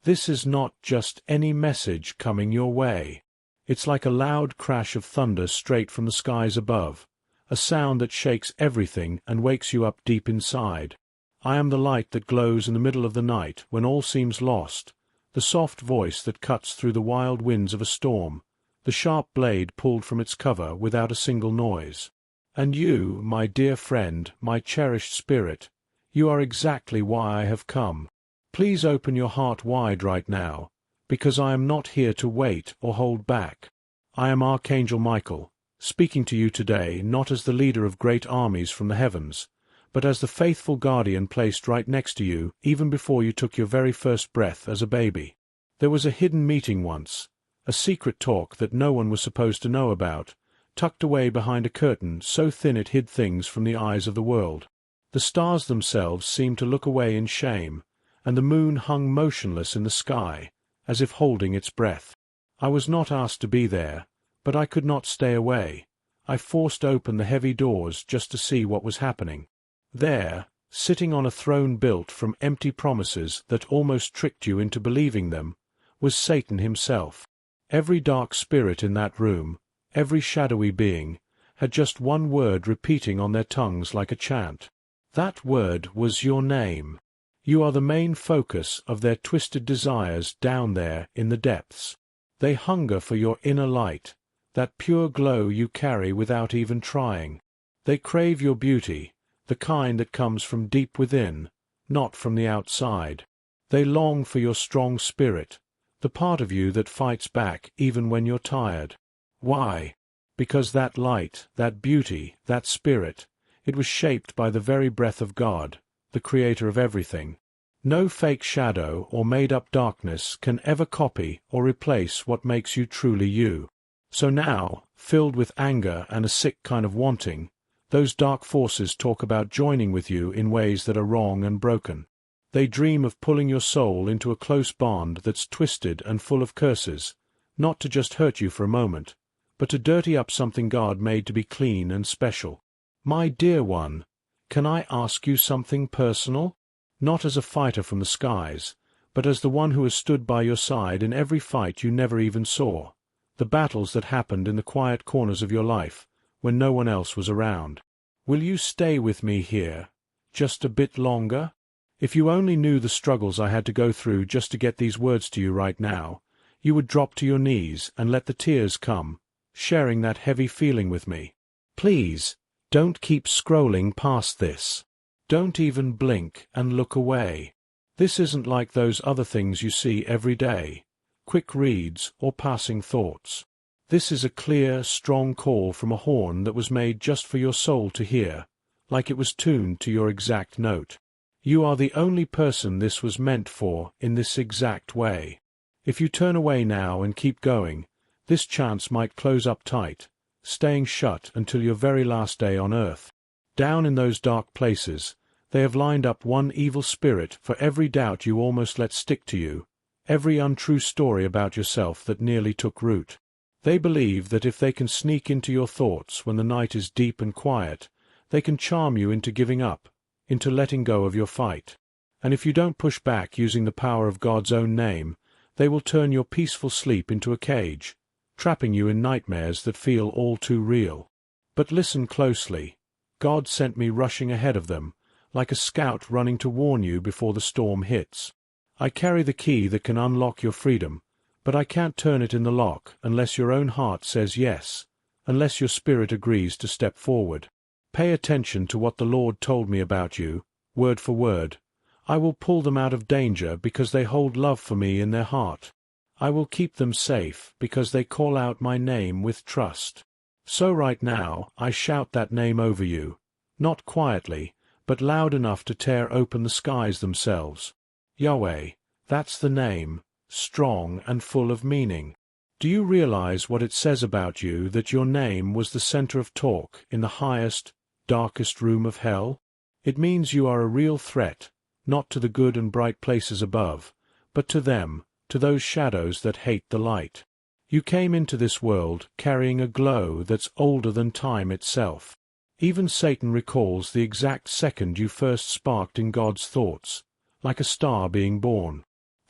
This is not just any message coming your way. It's like a loud crash of thunder straight from the skies above, a sound that shakes everything and wakes you up deep inside. I am the light that glows in the middle of the night when all seems lost, the soft voice that cuts through the wild winds of a storm, the sharp blade pulled from its cover without a single noise. And you, my dear friend, my cherished spirit, you are exactly why I have come. Please open your heart wide right now, because I am not here to wait or hold back. I am Archangel Michael, speaking to you today not as the leader of great armies from the heavens, but as the faithful guardian placed right next to you even before you took your very first breath as a baby. There was a hidden meeting once, a secret talk that no one was supposed to know about, tucked away behind a curtain so thin it hid things from the eyes of the world. The stars themselves seemed to look away in shame, and the moon hung motionless in the sky, as if holding its breath. I was not asked to be there, but I could not stay away. I forced open the heavy doors just to see what was happening. There, sitting on a throne built from empty promises that almost tricked you into believing them, was Satan himself. Every dark spirit in that room, every shadowy being, had just one word repeating on their tongues like a chant. That word was your name. You are the main focus of their twisted desires down there in the depths. They hunger for your inner light, that pure glow you carry without even trying. They crave your beauty, the kind that comes from deep within, not from the outside. They long for your strong spirit, the part of you that fights back even when you're tired. Why? Because that light, that beauty, that spirit, it was shaped by the very breath of God, the creator of everything. No fake shadow or made-up darkness can ever copy or replace what makes you truly you. So now, filled with anger and a sick kind of wanting, those dark forces talk about joining with you in ways that are wrong and broken. They dream of pulling your soul into a close bond that's twisted and full of curses, not to just hurt you for a moment, but to dirty up something God made to be clean and special. My dear one, can I ask you something personal? Not as a fighter from the skies, but as the one who has stood by your side in every fight you never even saw, the battles that happened in the quiet corners of your life, when no one else was around. Will you stay with me here, just a bit longer? If you only knew the struggles I had to go through just to get these words to you right now, you would drop to your knees and let the tears come, sharing that heavy feeling with me. Please, don't keep scrolling past this. Don't even blink and look away. This isn't like those other things you see every day, quick reads or passing thoughts. This is a clear, strong call from a horn that was made just for your soul to hear, like it was tuned to your exact note. You are the only person this was meant for in this exact way. If you turn away now and keep going, this chance might close up tight, staying shut until your very last day on earth. Down in those dark places, they have lined up one evil spirit for every doubt you almost let stick to you, every untrue story about yourself that nearly took root. They believe that if they can sneak into your thoughts when the night is deep and quiet, they can charm you into giving up, into letting go of your fight. And if you don't push back using the power of God's own name, they will turn your peaceful sleep into a cage, trapping you in nightmares that feel all too real. But listen closely. God sent me rushing ahead of them, like a scout running to warn you before the storm hits. I carry the key that can unlock your freedom, but I can't turn it in the lock unless your own heart says yes, unless your spirit agrees to step forward. Pay attention to what the Lord told me about you, word for word. I will pull them out of danger because they hold love for me in their heart. I will keep them safe because they call out my name with trust. So right now, I shout that name over you, not quietly, but loud enough to tear open the skies themselves. Yahweh, that's the name, strong and full of meaning. Do you realize what it says about you that your name was the center of talk in the highest, darkest room of hell? It means you are a real threat, not to the good and bright places above, but to them, to those shadows that hate the light. You came into this world carrying a glow that's older than time itself. Even Satan recalls the exact second you first sparked in God's thoughts, like a star being born.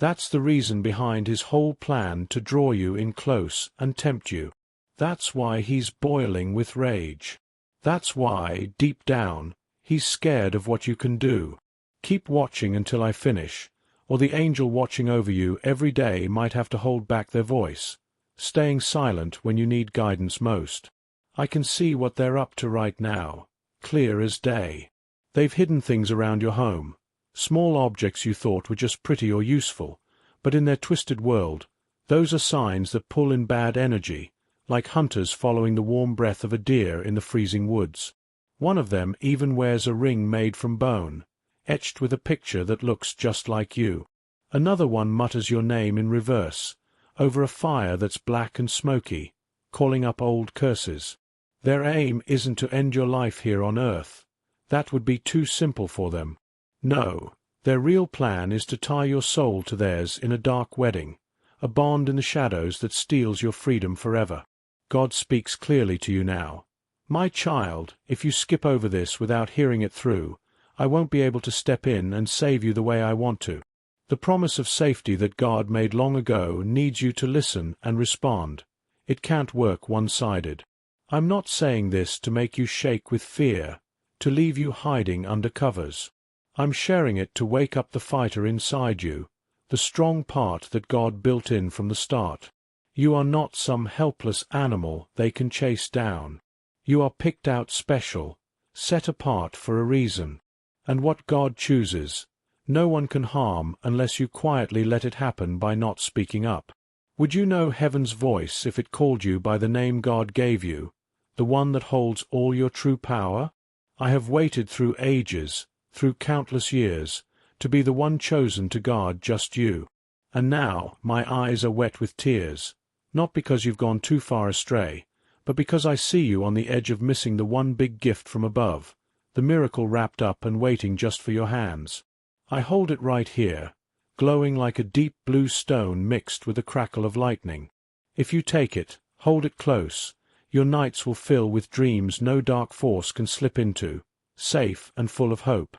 That's the reason behind his whole plan to draw you in close and tempt you. That's why he's boiling with rage. That's why, deep down, he's scared of what you can do. Keep watching until I finish, or the angel watching over you every day might have to hold back their voice, staying silent when you need guidance most. I can see what they're up to right now, clear as day. They've hidden things around your home, small objects you thought were just pretty or useful, but in their twisted world, those are signs that pull in bad energy, like hunters following the warm breath of a deer in the freezing woods. One of them even wears a ring made from bone, etched with a picture that looks just like you. Another one mutters your name in reverse, over a fire that's black and smoky, calling up old curses. Their aim isn't to end your life here on earth. That would be too simple for them. No, their real plan is to tie your soul to theirs in a dark wedding, a bond in the shadows that steals your freedom forever. God speaks clearly to you now. My child, if you skip over this without hearing it through, I won't be able to step in and save you the way I want to. The promise of safety that God made long ago needs you to listen and respond. It can't work one-sided. I'm not saying this to make you shake with fear, to leave you hiding under covers. I'm sharing it to wake up the fighter inside you, the strong part that God built in from the start. You are not some helpless animal they can chase down. You are picked out special, set apart for a reason. And what God chooses, no one can harm unless you quietly let it happen by not speaking up. Would you know heaven's voice if it called you by the name God gave you, the one that holds all your true power? I have waited through ages, through countless years, to be the one chosen to guard just you. And now my eyes are wet with tears, not because you've gone too far astray, but because I see you on the edge of missing the one big gift from above, the miracle wrapped up and waiting just for your hands. I hold it right here, glowing like a deep blue stone mixed with a crackle of lightning. If you take it, hold it close, your nights will fill with dreams no dark force can slip into, safe and full of hope.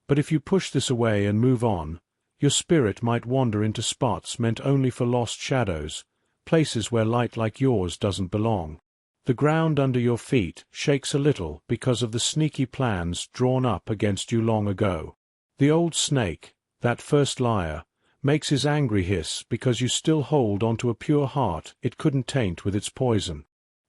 But if you push this away and move on, your spirit might wander into spots meant only for lost shadows, places where light like yours doesn't belong. The ground under your feet shakes a little because of the sneaky plans drawn up against you long ago. The old snake, that first liar, makes his angry hiss because you still hold onto a pure heart it couldn't taint with its poison.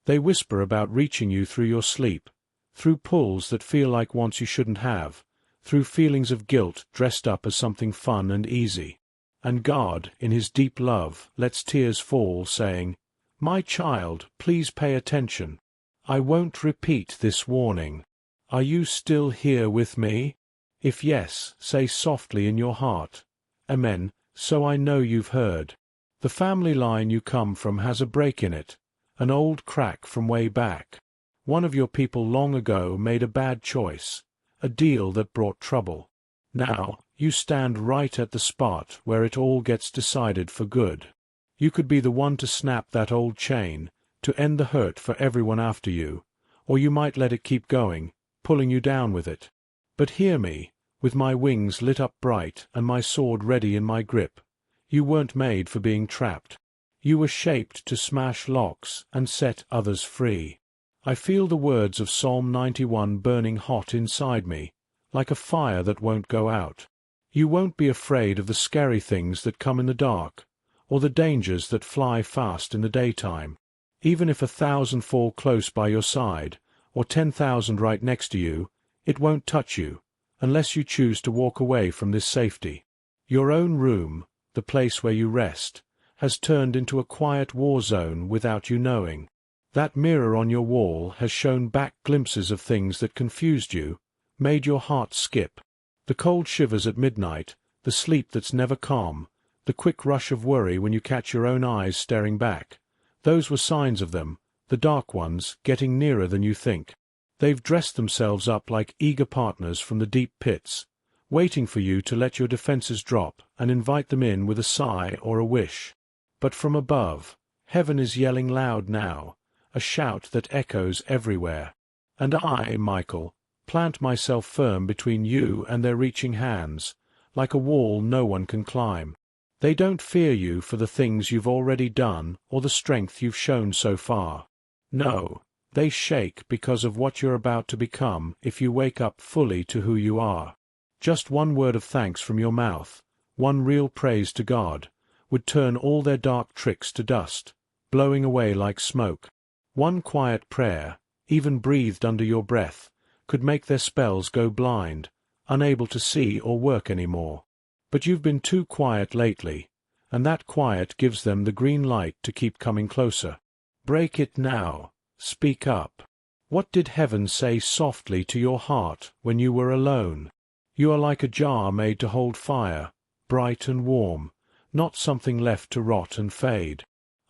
They whisper about reaching you through your sleep, through pulls that feel like wants you shouldn't have, through feelings of guilt dressed up as something fun and easy. And God, in his deep love, lets tears fall, saying, "My child, please pay attention. I won't repeat this warning. Are you still here with me? If yes, say softly in your heart, 'Amen,' so I know you've heard. The family line you come from has a break in it, an old crack from way back. One of your people long ago made a bad choice, a deal that brought trouble. Now, you stand right at the spot where it all gets decided for good. You could be the one to snap that old chain, to end the hurt for everyone after you, or you might let it keep going, pulling you down with it. But hear me, with my wings lit up bright and my sword ready in my grip. You weren't made for being trapped. You were shaped to smash locks and set others free. I feel the words of Psalm 91 burning hot inside me, like a fire that won't go out. You won't be afraid of the scary things that come in the dark, or the dangers that fly fast in the daytime. Even if 1,000 fall close by your side, or 10,000 right next to you, it won't touch you, unless you choose to walk away from this safety. Your own room, the place where you rest, has turned into a quiet war zone without you knowing. That mirror on your wall has shown back glimpses of things that confused you, made your heart skip. The cold shivers at midnight, the sleep that's never calm, the quick rush of worry when you catch your own eyes staring back. Those were signs of them, the dark ones, getting nearer than you think. They've dressed themselves up like eager partners from the deep pits, waiting for you to let your defenses drop and invite them in with a sigh or a wish. But from above, heaven is yelling loud now, a shout that echoes everywhere. And I, Michael, plant myself firm between you and their reaching hands, like a wall no one can climb. They don't fear you for the things you've already done or the strength you've shown so far. No, they shake because of what you're about to become if you wake up fully to who you are. Just one word of thanks from your mouth, one real praise to God, would turn all their dark tricks to dust, blowing away like smoke. One quiet prayer, even breathed under your breath, could make their spells go blind, unable to see or work anymore. But you've been too quiet lately, and that quiet gives them the green light to keep coming closer. Break it now. Speak up. What did heaven say softly to your heart when you were alone? You are like a jar made to hold fire, bright and warm, not something left to rot and fade.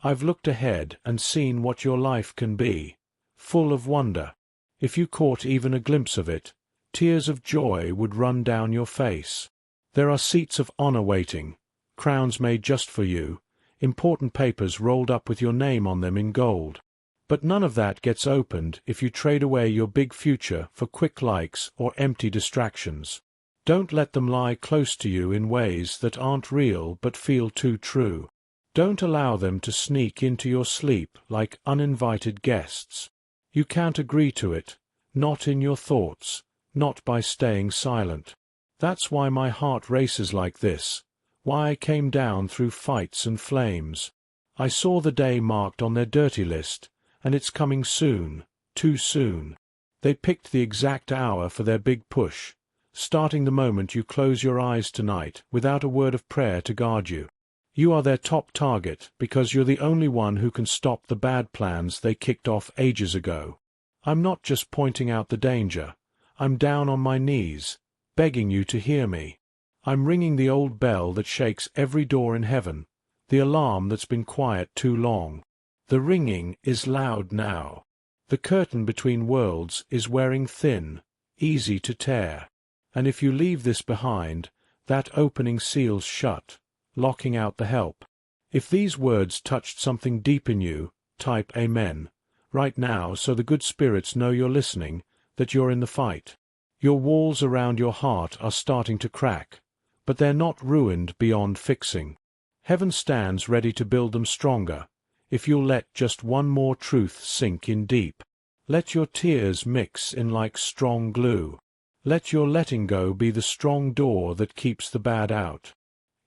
I've looked ahead and seen what your life can be, full of wonder. If you caught even a glimpse of it, tears of joy would run down your face. There are seats of honor waiting, crowns made just for you, important papers rolled up with your name on them in gold. But none of that gets opened if you trade away your big future for quick likes or empty distractions. Don't let them lie close to you in ways that aren't real but feel too true. Don't allow them to sneak into your sleep like uninvited guests. You can't agree to it, not in your thoughts, not by staying silent. That's why my heart races like this, why I came down through fights and flames. I saw the day marked on their dirty list, and it's coming soon, too soon. They picked the exact hour for their big push, starting the moment you close your eyes tonight without a word of prayer to guard you. You are their top target because you're the only one who can stop the bad plans they kicked off ages ago. I'm not just pointing out the danger. I'm down on my knees, begging you to hear me. I'm ringing the old bell that shakes every door in heaven, the alarm that's been quiet too long. The ringing is loud now. The curtain between worlds is wearing thin, easy to tear. And if you leave this behind, that opening seals shut, locking out the help. If these words touched something deep in you, type Amen, right now so the good spirits know you're listening, that you're in the fight. Your walls around your heart are starting to crack, but they're not ruined beyond fixing. Heaven stands ready to build them stronger, if you'll let just one more truth sink in deep. Let your tears mix in like strong glue. Let your letting go be the strong door that keeps the bad out.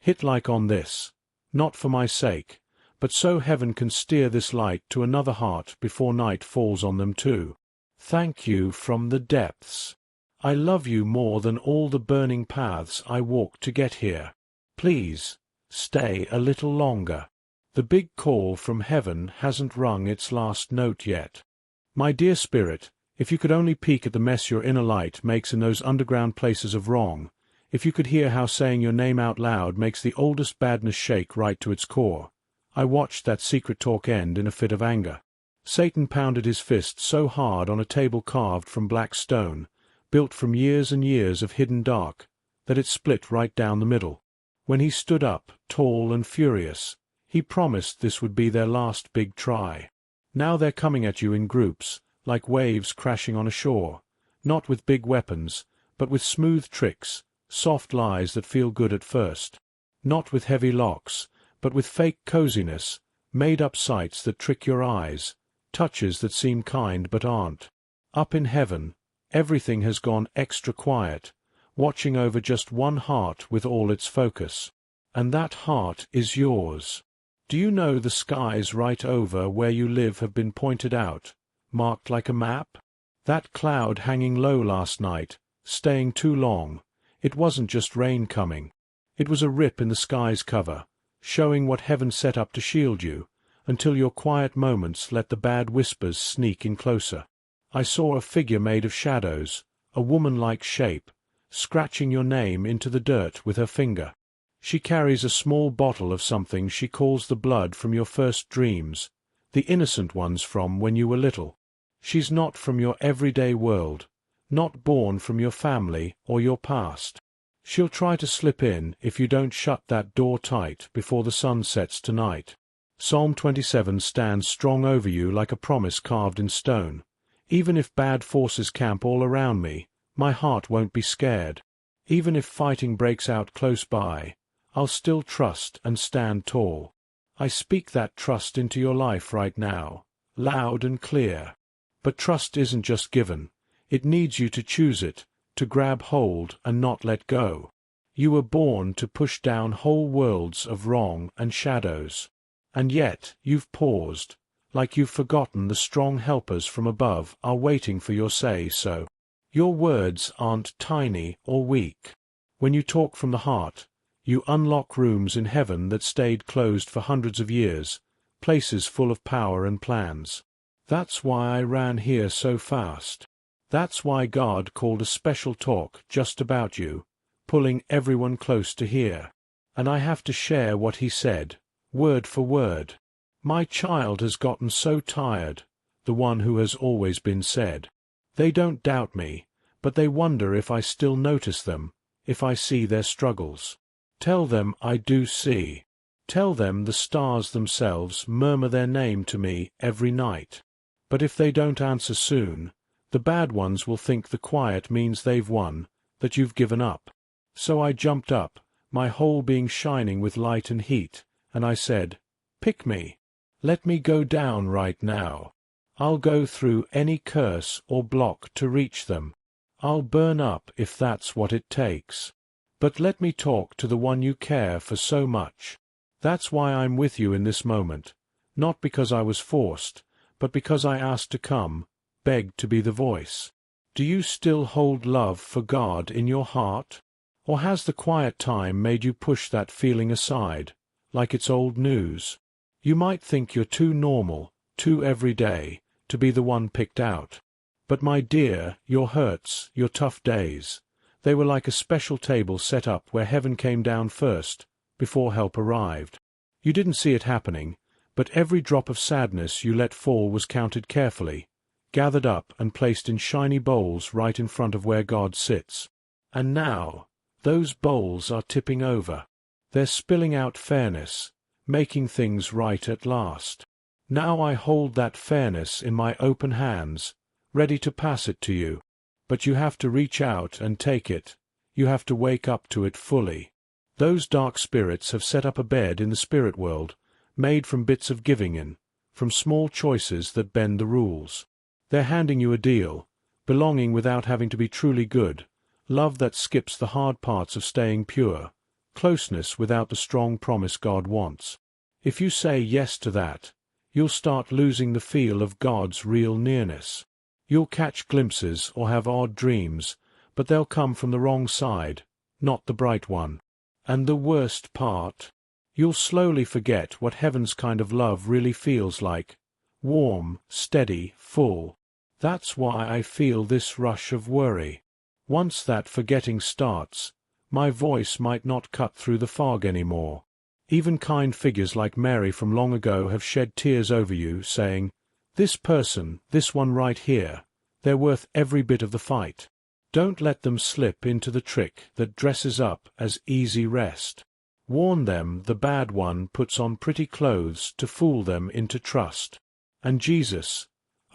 Hit like on this, not for my sake, but so heaven can steer this light to another heart before night falls on them too. Thank you from the depths. I love you more than all the burning paths I walked to get here. Please, stay a little longer. The big call from heaven hasn't rung its last note yet. My dear spirit, if you could only peek at the mess your inner light makes in those underground places of wrong, if you could hear how saying your name out loud makes the oldest badness shake right to its core. I watched that secret talk end in a fit of anger. Satan pounded his fist so hard on a table carved from black stone, built from years and years of hidden dark, that it split right down the middle. When he stood up, tall and furious, he promised this would be their last big try. Now they're coming at you in groups, like waves crashing on a shore, not with big weapons, but with smooth tricks, soft lies that feel good at first. Not with heavy locks, but with fake coziness, made-up sights that trick your eyes, touches that seem kind but aren't. Up in heaven, everything has gone extra quiet, watching over just one heart with all its focus. And that heart is yours. Do you know the skies right over where you live have been pointed out, marked like a map? That cloud hanging low last night, staying too long, it wasn't just rain coming. It was a rip in the sky's cover, showing what heaven set up to shield you, until your quiet moments let the bad whispers sneak in closer. I saw a figure made of shadows, a woman-like shape, scratching your name into the dirt with her finger. She carries a small bottle of something she calls the blood from your first dreams, the innocent ones from when you were little. She's not from your everyday world, not born from your family or your past. She'll try to slip in if you don't shut that door tight before the sun sets tonight. Psalm 27 stands strong over you like a promise carved in stone. Even if bad forces camp all around me, my heart won't be scared. Even if fighting breaks out close by, I'll still trust and stand tall. I speak that trust into your life right now, loud and clear. But trust isn't just given. It needs you to choose it, to grab hold and not let go. You were born to push down whole worlds of wrong and shadows. And yet, you've paused, like you've forgotten the strong helpers from above are waiting for your say-so. Your words aren't tiny or weak. When you talk from the heart, you unlock rooms in heaven that stayed closed for hundreds of years, places full of power and plans. That's why I ran here so fast. That's why God called a special talk just about you, pulling everyone close to hear. And I have to share what he said, word for word. My child has gotten so tired, the one who has always been said. They don't doubt me, but they wonder if I still notice them, if I see their struggles. Tell them I do see. Tell them the stars themselves murmur their name to me every night. But if they don't answer soon, the bad ones will think the quiet means they've won, that you've given up. So I jumped up, my whole being shining with light and heat, and I said, "Pick me. Let me go down right now. I'll go through any curse or block to reach them. I'll burn up if that's what it takes. But let me talk to the one you care for so much. That's why I'm with you in this moment, not because I was forced, but because I asked to come, begged to be the voice. Do you still hold love for God in your heart? Or has the quiet time made you push that feeling aside, like it's old news? You might think you're too normal, too everyday, to be the one picked out. But my dear, your hurts, your tough days, they were like a special table set up where heaven came down first, before help arrived. You didn't see it happening, but every drop of sadness you let fall was counted carefully, gathered up and placed in shiny bowls right in front of where God sits. And now, those bowls are tipping over. They're spilling out fairness, making things right at last. Now I hold that fairness in my open hands, ready to pass it to you. But you have to reach out and take it. You have to wake up to it fully. Those dark spirits have set up a bed in the spirit world, made from bits of giving in, from small choices that bend the rules. They're handing you a deal, belonging without having to be truly good, love that skips the hard parts of staying pure, closeness without the strong promise God wants. If you say yes to that, you'll start losing the feel of God's real nearness. You'll catch glimpses or have odd dreams, but they'll come from the wrong side, not the bright one. And the worst part? You'll slowly forget what heaven's kind of love really feels like. Warm, steady, full. That's why I feel this rush of worry. Once that forgetting starts, my voice might not cut through the fog anymore. Even kind figures like Mary from long ago have shed tears over you, saying, "This person, this one right here, they're worth every bit of the fight." Don't let them slip into the trick that dresses up as easy rest. Warn them the bad one puts on pretty clothes to fool them into trust. And Jesus,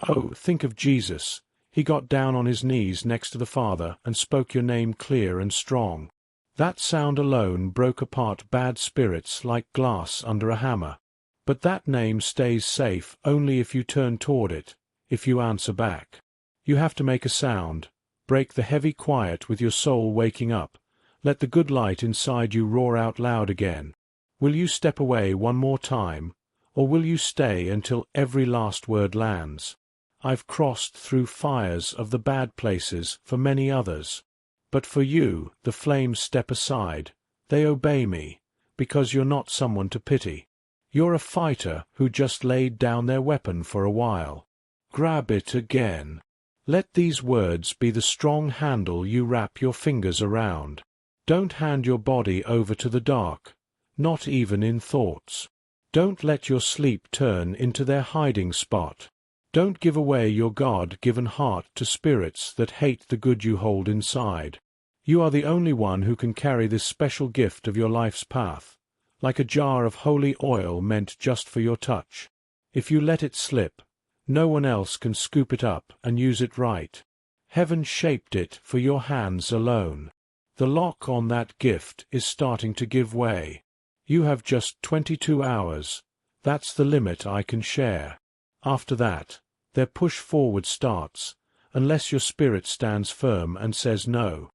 oh, think of Jesus. He got down on his knees next to the Father and spoke your name clear and strong. That sound alone broke apart bad spirits like glass under a hammer. But that name stays safe only if you turn toward it, if you answer back. You have to make a sound, break the heavy quiet with your soul waking up, let the good light inside you roar out loud again. Will you step away one more time, or will you stay until every last word lands? I've crossed through fires of the bad places for many others. But for you, the flames step aside. They obey me, because you're not someone to pity. You're a fighter who just laid down their weapon for a while. Grab it again. Let these words be the strong handle you wrap your fingers around. Don't hand your body over to the dark, not even in thoughts. Don't let your sleep turn into their hiding spot. Don't give away your God-given heart to spirits that hate the good you hold inside. You are the only one who can carry this special gift of your life's path, like a jar of holy oil meant just for your touch. If you let it slip, no one else can scoop it up and use it right. Heaven shaped it for your hands alone. The lock on that gift is starting to give way. You have just 22 hours. That's the limit I can share. After that, their push forward starts, unless your spirit stands firm and says no.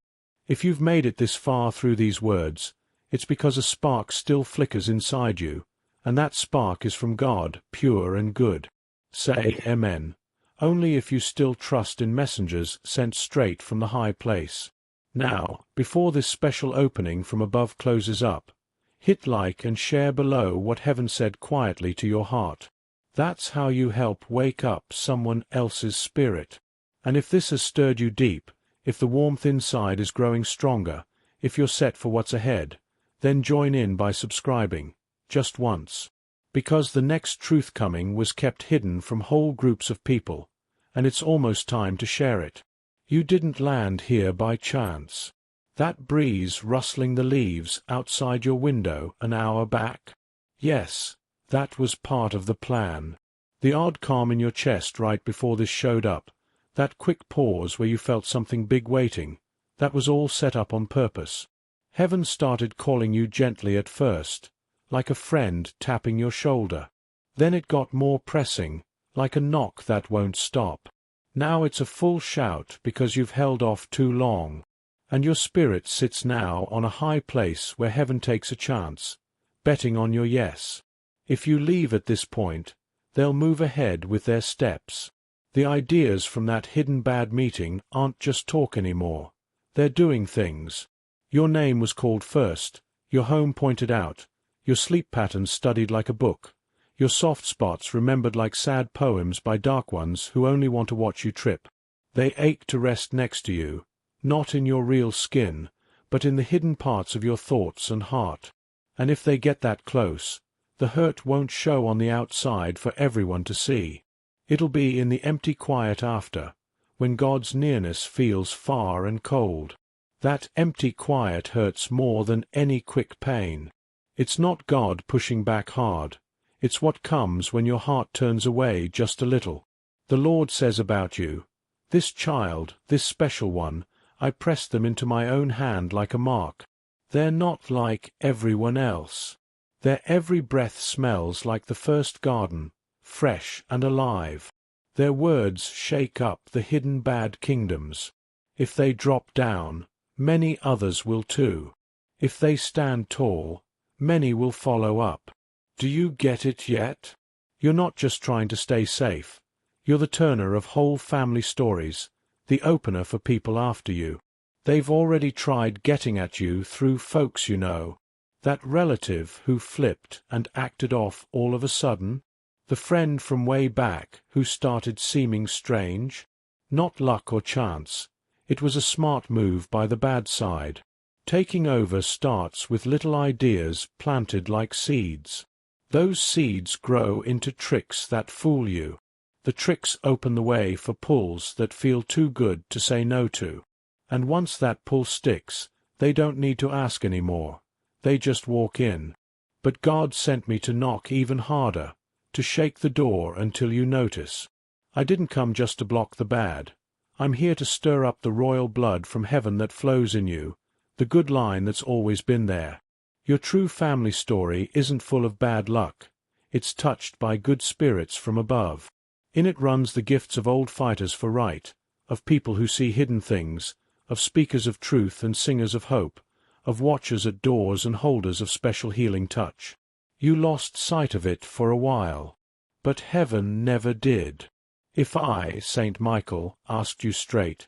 If you've made it this far through these words, it's because a spark still flickers inside you, and that spark is from God, pure and good. Say Amen. Only if you still trust in messengers sent straight from the high place. Now, before this special opening from above closes up, hit like and share below what heaven said quietly to your heart. That's how you help wake up someone else's spirit. And if this has stirred you deep, if the warmth inside is growing stronger, if you're set for what's ahead, then join in by subscribing, just once. Because the next truth coming was kept hidden from whole groups of people, and it's almost time to share it. You didn't land here by chance. That breeze rustling the leaves outside your window an hour back? Yes, that was part of the plan. The odd calm in your chest right before this showed up, that quick pause where you felt something big waiting, that was all set up on purpose. Heaven started calling you gently at first, like a friend tapping your shoulder. Then it got more pressing, like a knock that won't stop. Now it's a full shout because you've held off too long. And your spirit sits now on a high place where heaven takes a chance, betting on your yes. If you leave at this point, they'll move ahead with their steps. The ideas from that hidden bad meeting aren't just talk anymore. They're doing things. Your name was called first, your home pointed out, your sleep patterns studied like a book, your soft spots remembered like sad poems by dark ones who only want to watch you trip. They ache to rest next to you, not in your real skin, but in the hidden parts of your thoughts and heart. And if they get that close, the hurt won't show on the outside for everyone to see. It'll be in the empty quiet after, when God's nearness feels far and cold. That empty quiet hurts more than any quick pain. It's not God pushing back hard. It's what comes when your heart turns away just a little. The Lord says about you, "This child, this special one, I pressed them into my own hand like a mark. They're not like everyone else. Their every breath smells like the first garden, fresh and alive. Their words shake up the hidden bad kingdoms. If they drop down, many others will too. If they stand tall, many will follow up. Do you get it yet? You're not just trying to stay safe. You're the turner of whole family stories, the opener for people after you. They've already tried getting at you through folks you know. That relative who flipped and acted off all of a sudden. The friend from way back who started seeming strange. Not luck or chance. It was a smart move by the bad side. Taking over starts with little ideas planted like seeds. Those seeds grow into tricks that fool you. The tricks open the way for pulls that feel too good to say no to. And once that pull sticks, they don't need to ask anymore. They just walk in. But God sent me to knock even harder, to shake the door until you notice. I didn't come just to block the bad. I'm here to stir up the royal blood from heaven that flows in you, the good line that's always been there. Your true family story isn't full of bad luck. It's touched by good spirits from above. In it runs the gifts of old fighters for right, of people who see hidden things, of speakers of truth and singers of hope, of watchers at doors and holders of special healing touch. You lost sight of it for a while. But heaven never did. If I, Saint Michael, asked you straight,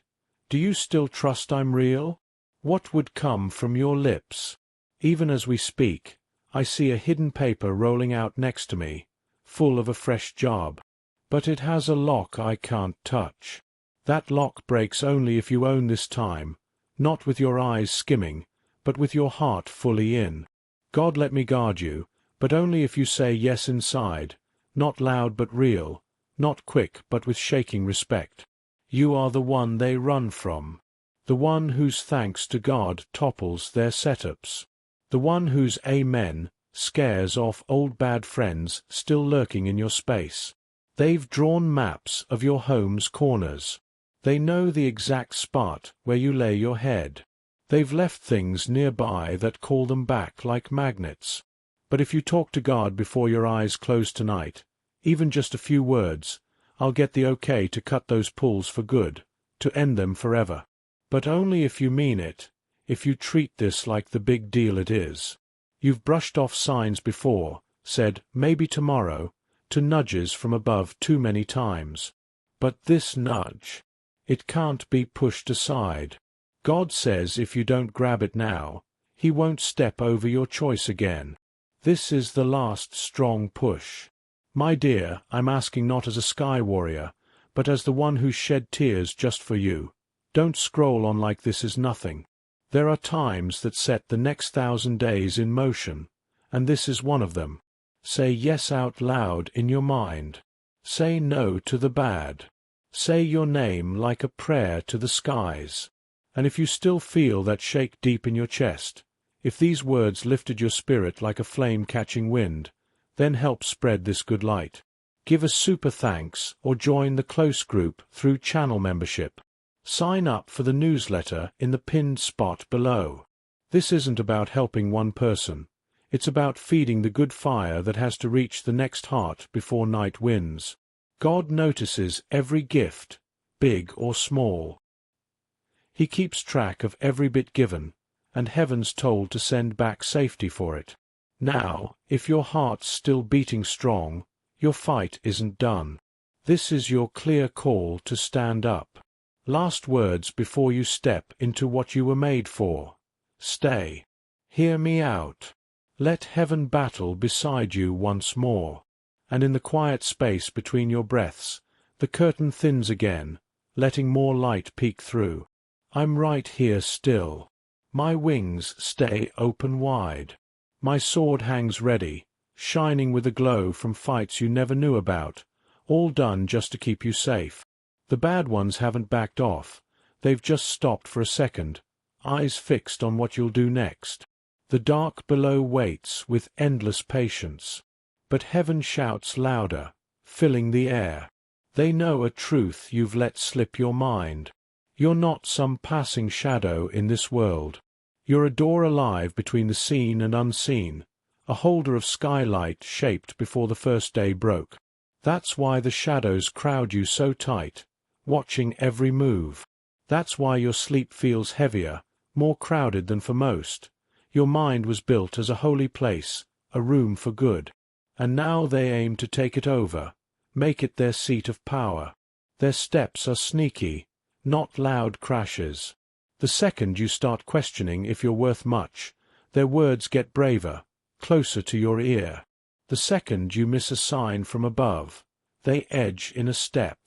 do you still trust I'm real? What would come from your lips? Even as we speak, I see a hidden paper rolling out next to me, full of a fresh job. But it has a lock I can't touch. That lock breaks only if you own this time, not with your eyes skimming, but with your heart fully in. God let me guard you, but only if you say yes inside, not loud but real, not quick but with shaking respect. You are the one they run from, the one whose thanks to God topples their setups, the one whose amen scares off old bad friends still lurking in your space. They've drawn maps of your home's corners. They know the exact spot where you lay your head. They've left things nearby that call them back like magnets. But if you talk to God before your eyes close tonight, even just a few words, I'll get the okay to cut those pulls for good, to end them forever. But only if you mean it, if you treat this like the big deal it is. You've brushed off signs before, said, maybe tomorrow, to nudges from above too many times. But this nudge, it can't be pushed aside. God says if you don't grab it now, He won't step over your choice again. This is the last strong push. My dear, I'm asking not as a sky warrior, but as the one who's shed tears just for you. Don't scroll on like this is nothing. There are times that set the next 1,000 days in motion, and this is one of them. Say yes out loud in your mind. Say no to the bad. Say your name like a prayer to the skies. And if you still feel that shake deep in your chest, if these words lifted your spirit like a flame catching wind, then help spread this good light. Give a super thanks or join the close group through channel membership. Sign up for the newsletter in the pinned spot below. This isn't about helping one person. It's about feeding the good fire that has to reach the next heart before night wins. God notices every gift, big or small. He keeps track of every bit given, and heaven's told to send back safety for it. Now, if your heart's still beating strong, your fight isn't done. This is your clear call to stand up. Last words before you step into what you were made for. Stay. Hear me out. Let heaven battle beside you once more. And in the quiet space between your breaths, the curtain thins again, letting more light peek through. I'm right here still. My wings stay open wide. My sword hangs ready, shining with a glow from fights you never knew about, all done just to keep you safe. The bad ones haven't backed off. They've just stopped for a second, eyes fixed on what you'll do next. The dark below waits with endless patience. But heaven shouts louder, filling the air. They know a truth you've let slip your mind. You're not some passing shadow in this world. You're a door alive between the seen and unseen, a holder of skylight shaped before the first day broke. That's why the shadows crowd you so tight, watching every move. That's why your sleep feels heavier, more crowded than for most. Your mind was built as a holy place, a room for good. And now they aim to take it over, make it their seat of power. Their steps are sneaky, not loud crashes. The second you start questioning if you're worth much, their words get braver, closer to your ear. The second you miss a sign from above, they edge in a step.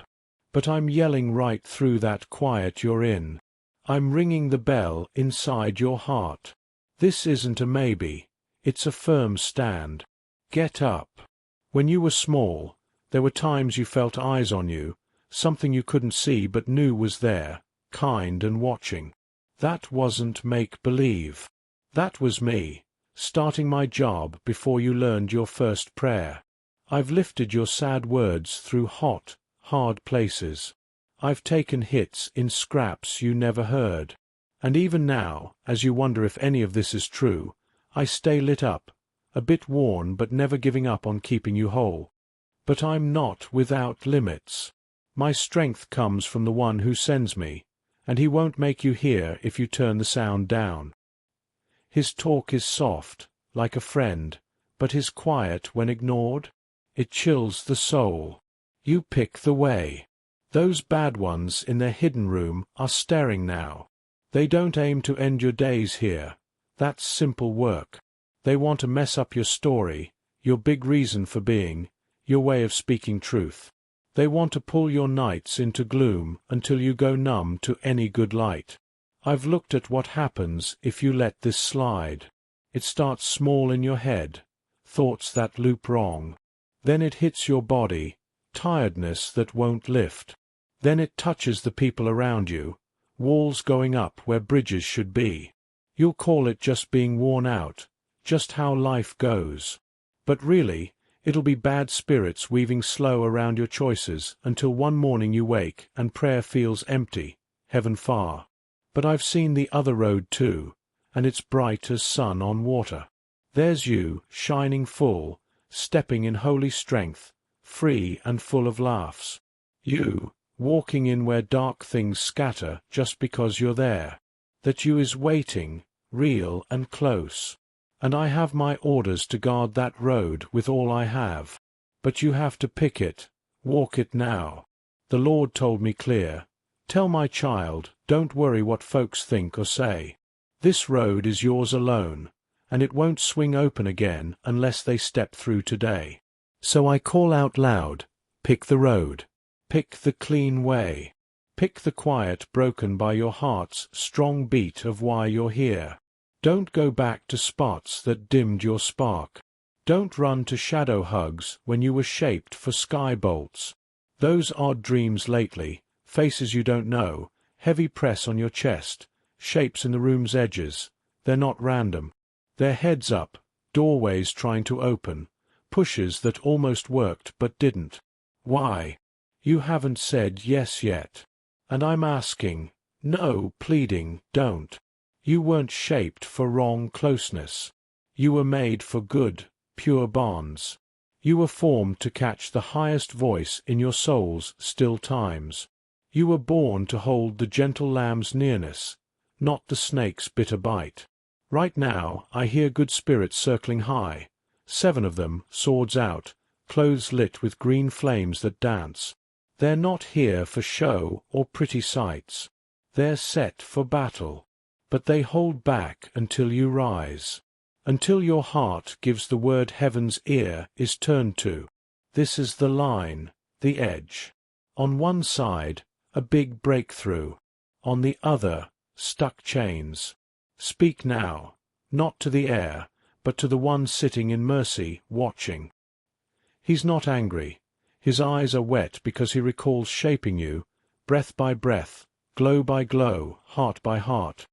But I'm yelling right through that quiet you're in. I'm ringing the bell inside your heart. This isn't a maybe, it's a firm stand. Get up. When you were small, there were times you felt eyes on you, something you couldn't see but knew was there, kind and watching. That wasn't make-believe. That was me, starting my job before you learned your first prayer. I've lifted your sad words through hot, hard places. I've taken hits in scraps you never heard. And even now, as you wonder if any of this is true, I stay lit up, a bit worn but never giving up on keeping you whole. But I'm not without limits. My strength comes from the one who sends me, and he won't make you hear if you turn the sound down. His talk is soft, like a friend, but his quiet when ignored, it chills the soul. You pick the way. Those bad ones in their hidden room are staring now. They don't aim to end your days here. That's simple work. They want to mess up your story, your big reason for being, your way of speaking truth. They want to pull your nights into gloom until you go numb to any good light. I've looked at what happens if you let this slide. It starts small in your head, thoughts that loop wrong. Then it hits your body, tiredness that won't lift. Then it touches the people around you, walls going up where bridges should be. You'll call it just being worn out, just how life goes. But really, it'll be bad spirits weaving slow around your choices until one morning you wake and prayer feels empty, heaven far. But I've seen the other road too, and it's bright as sun on water. There's you, shining full, stepping in holy strength, free and full of laughs. You, walking in where dark things scatter just because you're there. That you is waiting, real and close. And I have my orders to guard that road with all I have. But you have to pick it, walk it now. The Lord told me clear, tell my child, don't worry what folks think or say. This road is yours alone, and it won't swing open again unless they step through today. So I call out loud, pick the road, pick the clean way, pick the quiet broken by your heart's strong beat of why you're here. Don't go back to spots that dimmed your spark. Don't run to shadow hugs when you were shaped for sky bolts. Those odd dreams lately, faces you don't know, heavy press on your chest, shapes in the room's edges, they're not random. They're heads up, doorways trying to open, pushes that almost worked but didn't. Why? You haven't said yes yet. And I'm asking, no, pleading, don't. You weren't shaped for wrong closeness. You were made for good, pure bonds. You were formed to catch the highest voice in your soul's still times. You were born to hold the gentle lamb's nearness, not the snake's bitter bite. Right now I hear good spirits circling high, 7 of them, swords out, clothes lit with green flames that dance. They're not here for show or pretty sights. They're set for battle. But they hold back until you rise. Until your heart gives the word heaven's ear is turned to. This is the line, the edge. On one side, a big breakthrough. On the other, stuck chains. Speak now, not to the air, but to the one sitting in mercy, watching. He's not angry. His eyes are wet because he recalls shaping you, breath by breath, glow by glow, heart by heart.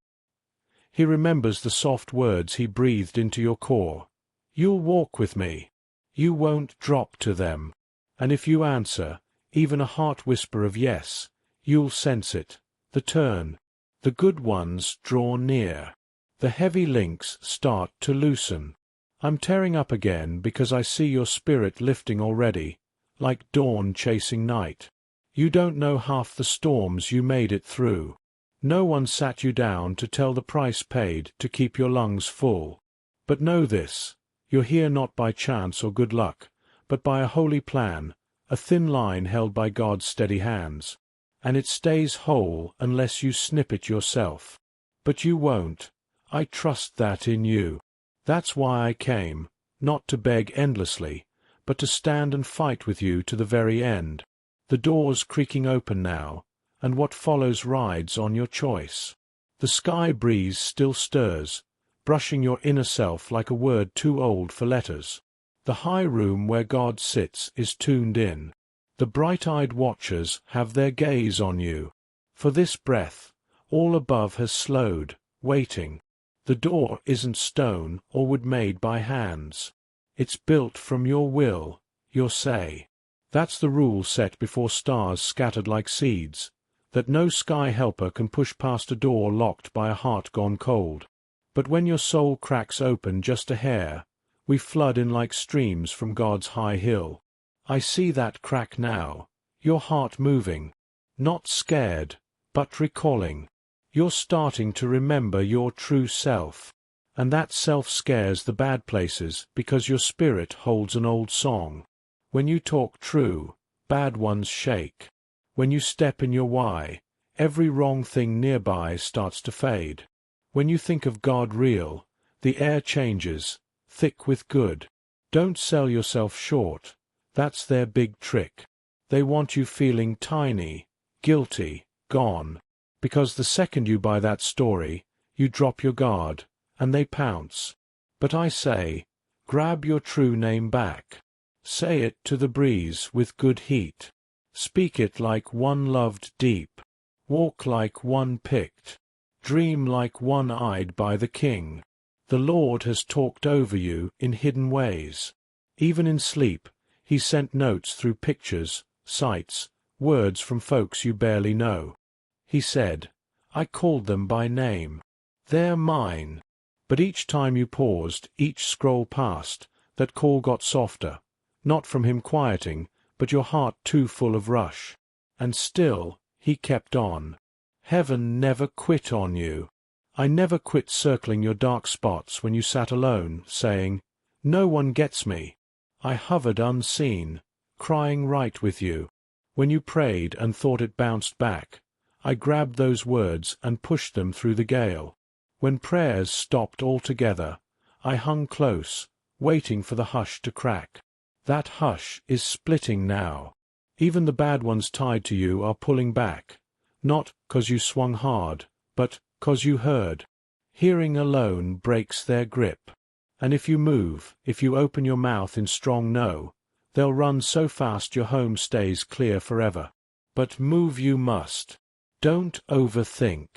He remembers the soft words he breathed into your core. You'll walk with me. You won't drop to them. And if you answer, even a heart whisper of yes, you'll sense it, the turn. The good ones draw near. The heavy links start to loosen. I'm tearing up again because I see your spirit lifting already, like dawn chasing night. You don't know half the storms you made it through. No one sat you down to tell the price paid to keep your lungs full. But know this, you're here not by chance or good luck, but by a holy plan, a thin line held by God's steady hands. And it stays whole unless you snip it yourself. But you won't. I trust that in you. That's why I came, not to beg endlessly, but to stand and fight with you to the very end. The door's creaking open now, and what follows rides on your choice. The sky breeze still stirs, brushing your inner self like a word too old for letters. The high room where God sits is tuned in. The bright-eyed watchers have their gaze on you. For this breath, all above has slowed, waiting. The door isn't stone or wood made by hands. It's built from your will, your say. That's the rule set before stars scattered like seeds, that no sky helper can push past a door locked by a heart gone cold. But when your soul cracks open just a hair, we flood in like streams from God's high hill. I see that crack now, your heart moving, not scared, but recalling. You're starting to remember your true self, and that self scares the bad places because your spirit holds an old song. When you talk true, bad ones shake. When you step in your why, every wrong thing nearby starts to fade. When you think of God real, the air changes, thick with good. Don't sell yourself short. That's their big trick. They want you feeling tiny, guilty, gone. Because the second you buy that story, you drop your guard, and they pounce. But I say, grab your true name back. Say it to the breeze with good heat. Speak it like one loved deep. Walk like one picked. Dream like one eyed by the King. The Lord has talked over you in hidden ways. Even in sleep, He sent notes through pictures, sights, words from folks you barely know. He said, I called them by name. They're mine. But each time you paused, each scroll passed, that call got softer, not from him quieting, but your heart too full of rush. And still, he kept on. Heaven never quit on you. I never quit circling your dark spots when you sat alone, saying, "No one gets me." I hovered unseen, crying right with you. When you prayed and thought it bounced back, I grabbed those words and pushed them through the gale. When prayers stopped altogether, I hung close, waiting for the hush to crack. That hush is splitting now. Even the bad ones tied to you are pulling back, not 'cause you swung hard, but 'cause you heard. Hearing alone breaks their grip. And if you move, if you open your mouth in strong no, they'll run so fast your home stays clear forever. But move you must. Don't overthink.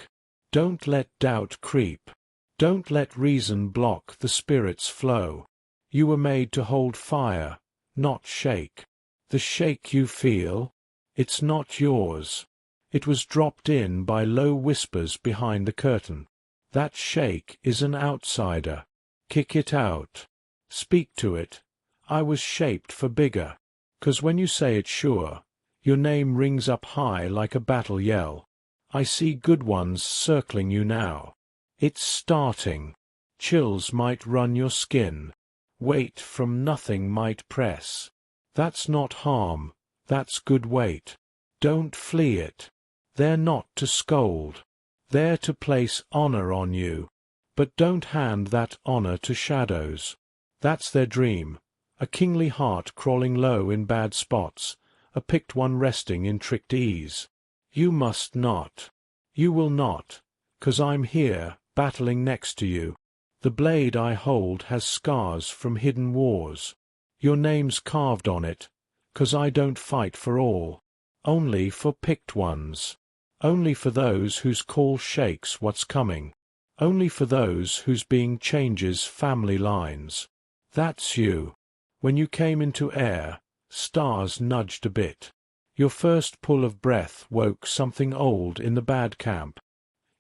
Don't let doubt creep. Don't let reason block the Spirit's flow. You were made to hold fire, not shake. The shake you feel, it's not yours. It was dropped in by low whispers behind the curtain. That shake is an outsider. Kick it out. Speak to it. I was shaped for bigger. 'Cause when you say it sure, your name rings up high like a battle yell. I see good ones circling you now. It's starting. Chills might run your skin. Weight from nothing might press. That's not harm, that's good weight. Don't flee it. They're not to scold. They're to place honor on you. But don't hand that honor to shadows. That's their dream. A kingly heart crawling low in bad spots, a picked one resting in tricked ease. You must not. You will not, 'cause I'm here, battling next to you. The blade I hold has scars from hidden wars. Your name's carved on it, 'cause I don't fight for all. Only for picked ones. Only for those whose call shakes what's coming. Only for those whose being changes family lines. That's you. When you came into air, stars nudged a bit. Your first pull of breath woke something old in the bad camp.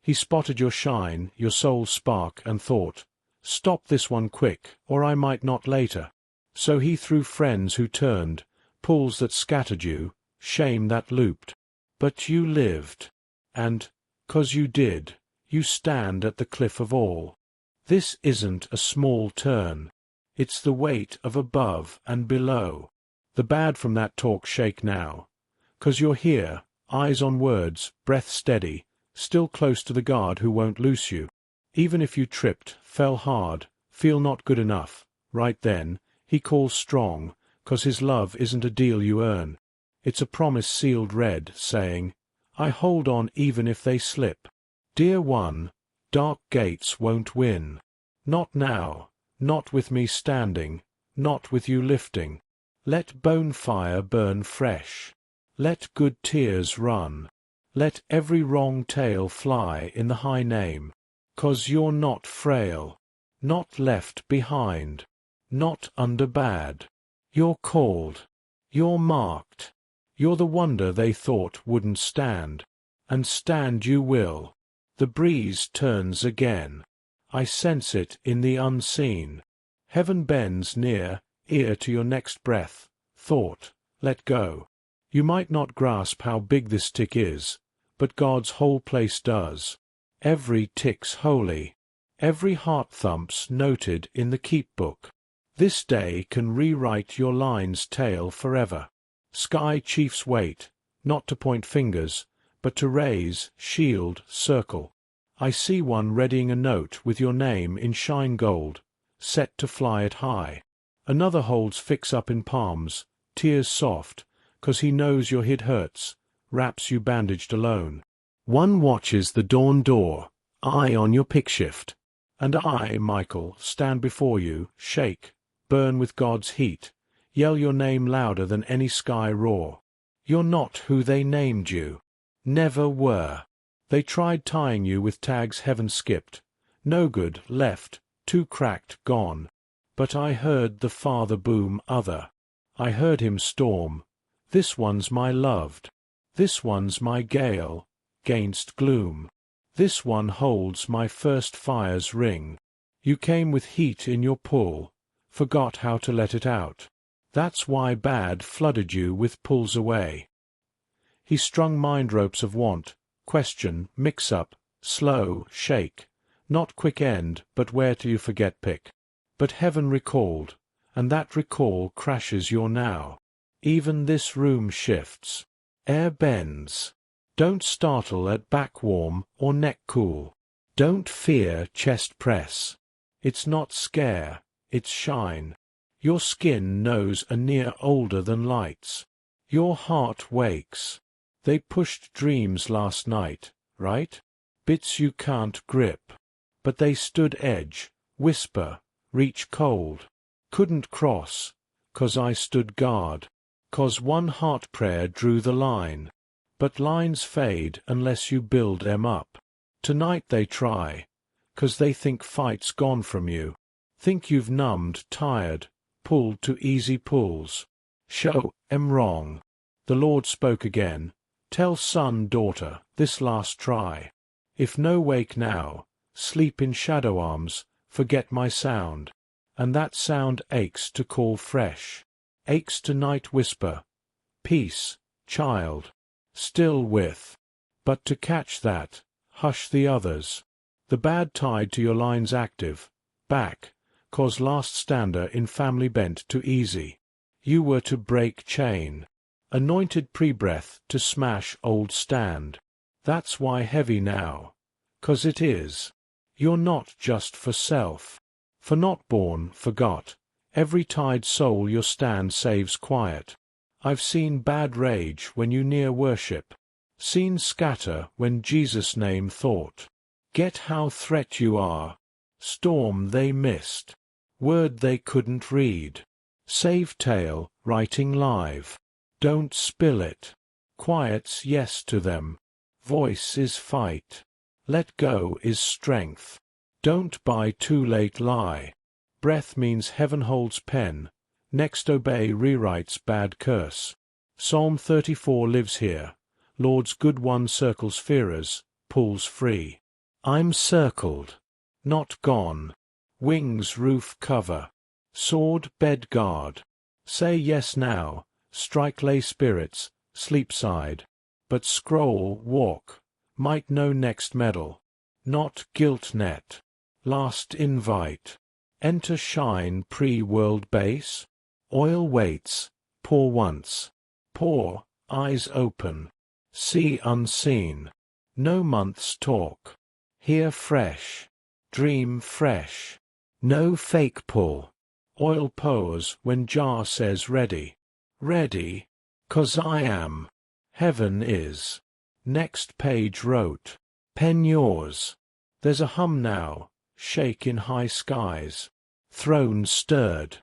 He spotted your shine, your soul's spark, and thought, "Stop this one quick, or I might not later." So he threw friends who turned, pulls that scattered you, shame that looped. But you lived. And, 'cause you did, you stand at the cliff of all. This isn't a small turn. It's the weight of above and below. The bad from that talk shake now. 'Cause you're here, eyes on words, breath steady, still close to the guard who won't loose you. Even if you tripped, fell hard, feel not good enough, right then, he calls strong, 'cause his love isn't a deal you earn. It's a promise sealed red, saying, "I hold on even if they slip." Dear one, dark gates won't win. Not now, not with me standing, not with you lifting. Let bone fire burn fresh. Let good tears run. Let every wrong tale fly in the high name. 'Cause you're not frail. Not left behind. Not under bad. You're called. You're marked. You're the wonder they thought wouldn't stand. And stand you will. The breeze turns again. I sense it in the unseen. Heaven bends near, ear to your next breath. Thought, let go. You might not grasp how big this tick is, but God's whole place does. Every tick's holy. Every heart thump's noted in the keep book. This day can rewrite your line's tale forever. Sky chiefs wait, not to point fingers, but to raise, shield, circle. I see one readying a note with your name in shine gold, set to fly it high. Another holds fix up in palms, tears soft, 'cause he knows your hid hurts, wraps you bandaged alone. One watches the dawn door, eye on your pick shift. And I, Michael, stand before you, shake, burn with God's heat, yell your name louder than any sky roar. You're not who they named you. Never were. They tried tying you with tags heaven skipped. No good, left, too cracked, gone. But I heard the Father boom other. I heard him storm. This one's my loved. This one's my gale, gainst gloom. This one holds my first fire's ring. You came with heat in your pull, forgot how to let it out. That's why bad flooded you with pulls away. He strung mind ropes of want, question, mix-up, slow, shake, not quick end, but where do you forget pick. But heaven recalled, and that recall crashes your now. Even this room shifts. Air bends. Don't startle at back warm or neck cool. Don't fear chest press. It's not scare, it's shine. Your skin knows a near older than lights. Your heart wakes. They pushed dreams last night, right? Bits you can't grip. But they stood edge, whisper, reach cold. Couldn't cross, 'cause I stood guard. 'Cause one heart prayer drew the line. But lines fade unless you build them up. Tonight they try, 'cause they think fight's gone from you. Think you've numbed, tired, pulled to easy pulls. Show 'em wrong. The Lord spoke again. Tell son, daughter, this last try. If no wake now, sleep in shadow arms, forget my sound. And that sound aches to call fresh. Aches to night whisper. Peace, child. Still with. But to catch that, hush the others. The bad tide to your lines active. Back, 'cause last stander in family bent to easy. You were to break chain. Anointed pre-breath to smash old stand. That's why heavy now. 'Cause it is. You're not just for self. For not born, forgot. Every tied soul your stand saves quiet. I've seen bad rage when you near worship. Seen scatter when Jesus' name thought. Get how threat you are. Storm they missed. Word they couldn't read. Save tale, writing live. Don't spill it. Quiet's yes to them. Voice is fight. Let go is strength. Don't by too late lie. Breath means heaven holds pen. Next obey rewrites bad curse. Psalm 34 lives here. Lord's good one circles fearers, pulls free. I'm circled. Not gone. Wings roof cover. Sword bed guard. Say yes now. Strike lay spirits, sleep side. But scroll, walk. Might know next medal. Not guilt net. Last invite. Enter shine pre-world base. Oil waits. Pour once. Pour, eyes open. See unseen. No months talk. Hear fresh. Dream fresh. No fake pull. Oil pours when jar says ready. Ready. 'Cause I am. Heaven is. Next page wrote. Pen yours. There's a hum now. Shake in high skies. Throne stirred.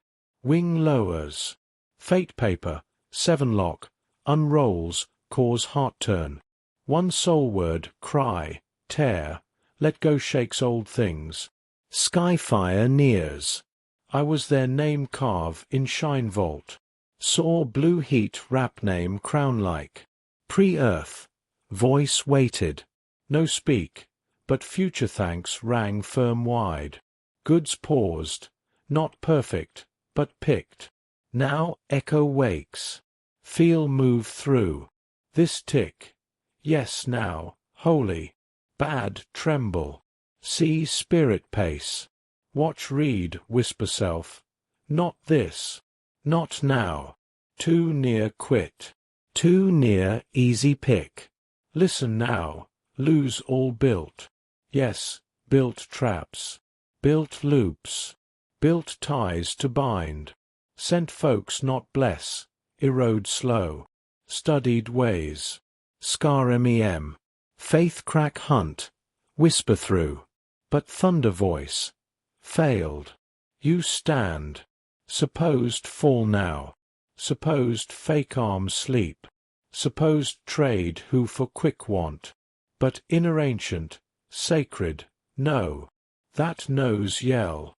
Wing lowers. Fate paper, 7 lock, unrolls, cause heart turn. One soul word, cry, tear, let go shakes old things. Skyfire nears. I was their name carve in shine vault. Saw blue heat wrap name crown-like. Pre-earth. Voice waited. No speak, but future thanks rang firm wide. Goods paused. Not perfect, but picked. Now echo wakes. Feel move through. This tick. Yes now, holy. Bad tremble. See spirit pace. Watch read, whisper self. Not this. Not now. Too near quit. Too near easy pick. Listen now. Lose all built. Yes, built traps. Built loops. Built ties to bind. Sent folks not bless. Erode slow. Studied ways. Scar mem. Faith crack hunt. Whisper through. But thunder voice. Failed. You stand. Supposed fall now. Supposed fake arms sleep. Supposed trade who for quick want. But inner ancient, sacred, no. That knows yell.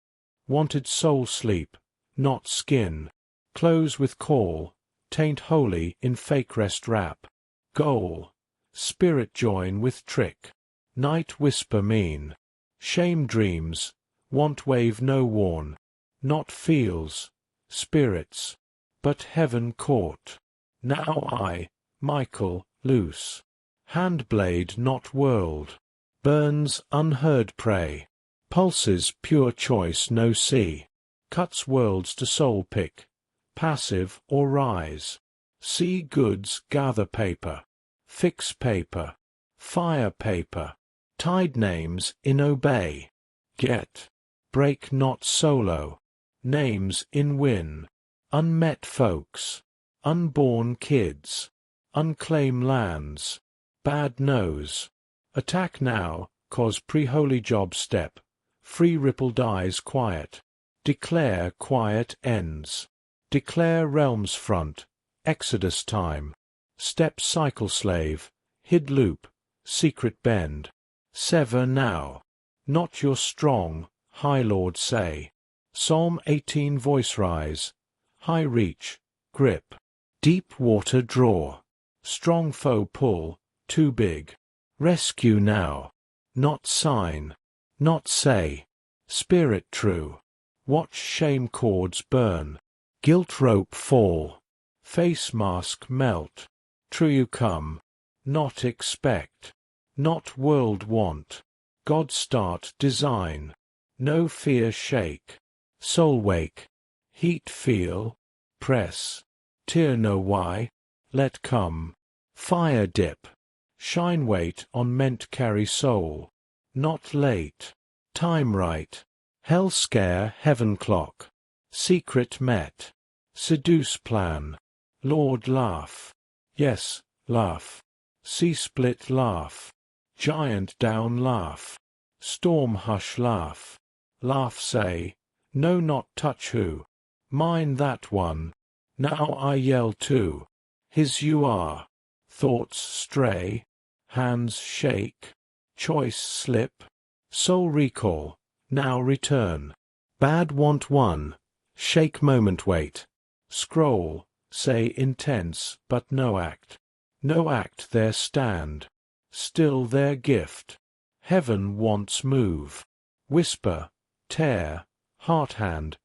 Wanted soul sleep, not skin. Close with call, taint holy in fake rest wrap. Goal. Spirit join with trick. Night whisper mean. Shame dreams, want wave no warn, not feels, spirits, but heaven caught. Now I, Michael, loose. Handblade not world, burns unheard prey, pulses pure choice no see, cuts worlds to soul pick, passive or rise. See goods gather paper, fix paper, fire paper, tide names in obey, get, break not solo, names in win, unmet folks, unborn kids, unclaim lands, bad nose, attack now, cause pre-holy job step, free ripple dies quiet, declare quiet ends, declare realms front, exodus time, step cycle slave, hid loop, secret bend, sever now, not your strong, high lord say, Psalm 18 voice rise, high reach, grip, deep water draw, strong foe pull, too big, rescue now, not sign, not say, spirit true, watch shame cords burn, guilt rope fall, face mask melt, true you come, not expect, not world want, God start design, no fear shake, soul wake, heat feel, press, tear know why, let come, fire dip, shine wait on meant carry soul, not late, time right, hell scare heaven clock, secret met, seduce plan, Lord laugh, yes, laugh, sea split laugh, giant down laugh, storm hush laugh, laugh say, no not touch who, mine that one, now I yell too, his you are, thoughts stray, hands shake, choice slip, soul recall, now return, bad want one, shake moment wait, scroll, say intense but no act there stand, still their gift, heaven wants move, whisper, tear, heart hand,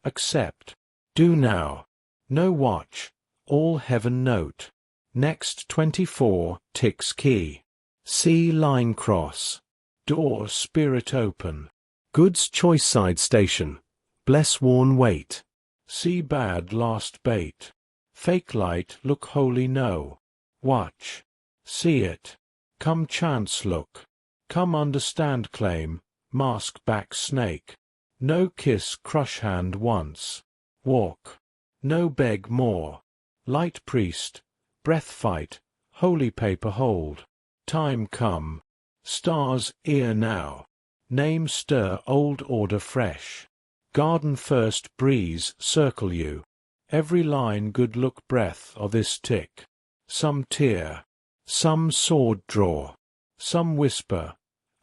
accept, do now, no watch, all heaven note, next 24 ticks key, see line cross, door spirit open, goods choice side station, bless worn wait, see bad last bait, fake light look holy no, watch, see it, come chance look, come understand claim, mask back snake, no kiss crush hand once, walk, no beg more, light priest, breath fight, holy paper hold, time come, stars ear now, name stir old order fresh, garden first breeze circle you, every line good look breath of this tick, some tear, some sword draw, some whisper,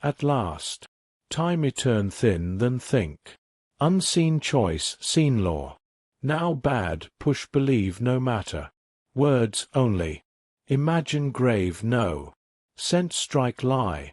at last, time return thin than think, unseen choice seen law, now bad push believe no matter, words only, imagine grave no, sense strike lie,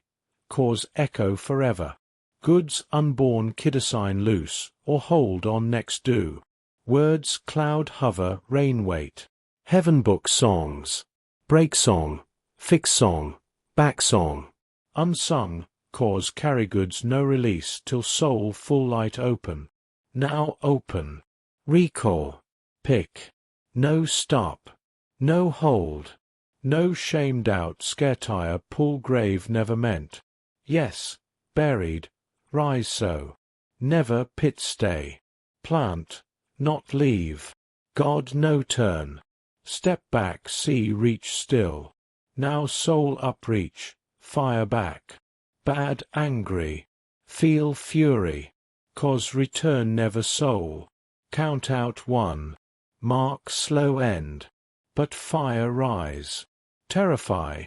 cause echo forever, goods unborn kidassign loose, or hold on next do, words cloud hover rain wait, heaven book songs, break song, fix song, back song, unsung, cause carry goods no release till soul full light open, now open, recall, pick, no stop, no hold, no shamed out scare tire pull grave never meant, yes, buried, rise so, never pit stay, plant, not leave, God no turn, step back see reach still, now soul upreach, fire back, bad angry, feel fury, cause return never soul, count out one, mark slow end, but fire rise, terrify,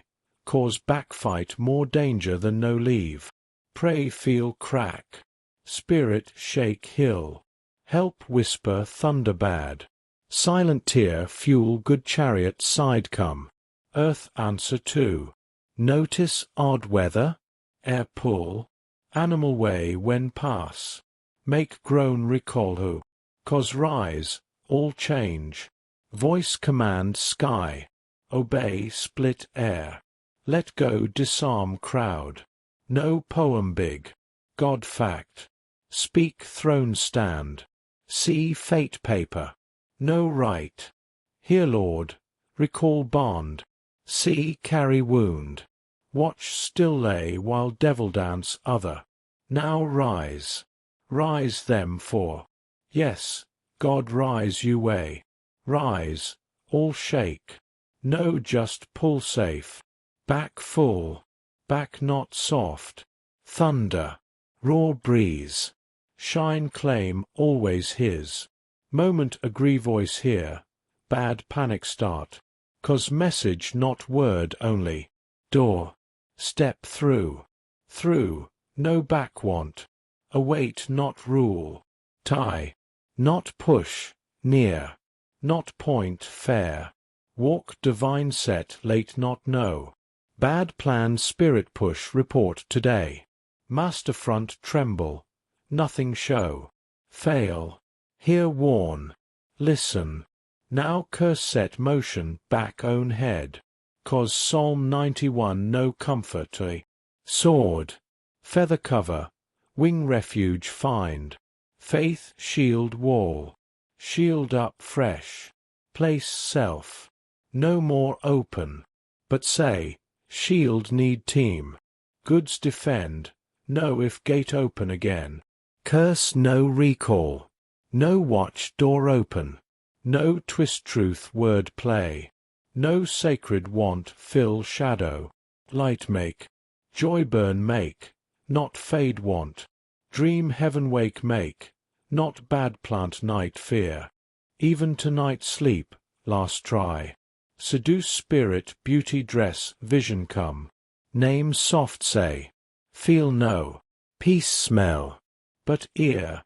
cause backfight more danger than no leave, pray feel crack, spirit shake hill, help whisper thunder bad, silent tear fuel good chariot side come, earth answer too, notice odd weather, air pull, animal way when pass, make groan recall who, cause rise, all change, voice command sky, obey split air, let go disarm crowd, no poem big, God fact, speak throne stand, see fate paper, no right, hear Lord, recall bond, see carry wound, watch still lay while devil dance other, now rise, rise them for, yes, God rise you way, rise, all shake, no just pull safe, back full, back not soft, thunder, raw breeze, shine claim always his, moment agree voice here, bad panic start, 'cause message not word only, door, step through, no back want, await not rule, tie, not push, near, not point fair, walk divine set late not know, bad plan spirit push report today, master front tremble, nothing show, fail, hear warn, listen, now curse set motion back own head, 'cause Psalm 91 no comfort a, sword, feather cover, wing refuge find, faith shield wall, shield up fresh, place self, no more open, but say, shield need team, goods defend, know if gate open again, curse no recall, no watch door open, no twist truth word play, no sacred want fill shadow, light make, joy burn make, not fade want, dream heaven wake make, not bad plant night fear, even tonight sleep, last try, seduce spirit beauty dress vision come, name soft say, feel no, peace smell, but ear,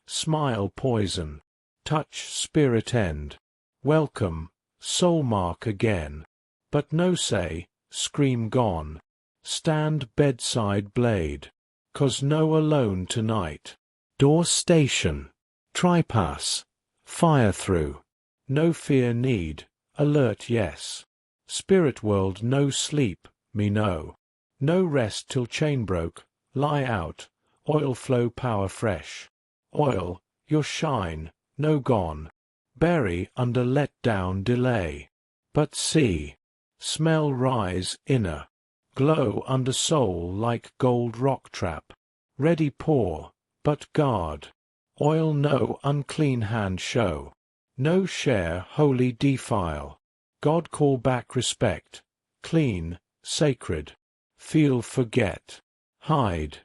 smile poison, touch spirit end, welcome, soul mark again, but no say, scream gone, stand bedside blade, 'cause no alone tonight, door station, trypass, fire through, no fear need, alert yes, spirit world no sleep, me no rest till chain broke, lie out, oil flow power fresh, oil, your shine, no gone, bury under let down delay, but see, smell rise inner, glow under soul like gold rock trap, ready pour, but guard, oil no unclean hand show, no share holy defile, God call back respect, clean, sacred, feel forget, hide,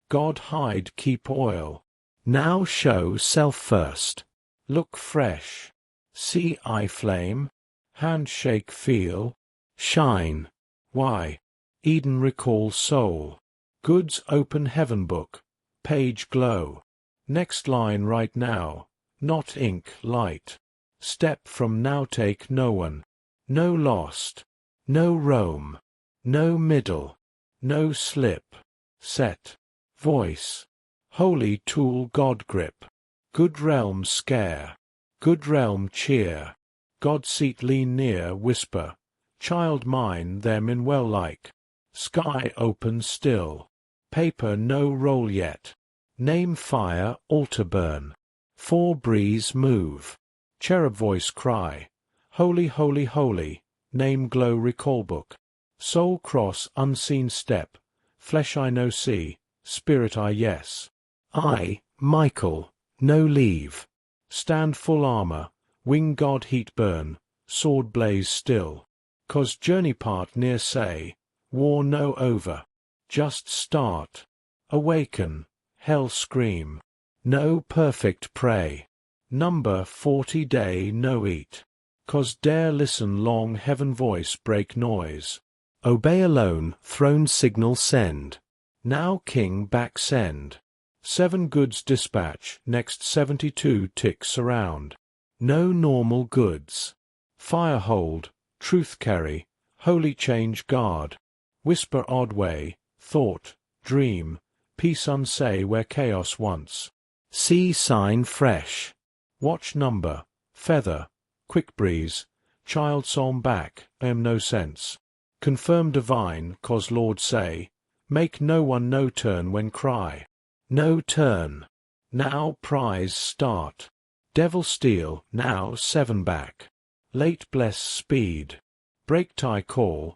God hide keep oil, now show self first, look fresh, see eye flame, hand shake feel, shine, why, Eden recall soul, goods open heaven book, page glow, next line right now, not ink light, step from now take no one, no lost, no roam, no middle, no slip, set, voice, holy tool God grip, good realm scare, good realm cheer, God seat lean near whisper, child mine them in well like, sky open still, paper no roll yet, name fire altar burn, four breeze move, cherub voice cry, holy holy holy, name glow recall book, soul cross unseen step, flesh I no see, spirit I yes, I, Michael, no leave, stand full armor, wing God heat burn, sword blaze still, 'cause journey part near say, war no over, just start, awaken, hell scream, no perfect pray, number 40 day no eat, 'cause dare listen long heaven voice break noise, obey alone throne signal send, now king back send, 7 goods dispatch next 72 tick surround, no normal goods, fire hold, truth carry, holy change guard, whisper odd way, thought, dream, peace unsay where chaos once. See sign fresh. Watch number, feather, quick breeze, child psalm back, am no sense. Confirm divine, cause Lord say, make no one no turn when cry. No turn. Now prize start. Devil steal, now 7 back. Late bless speed. Break tie call,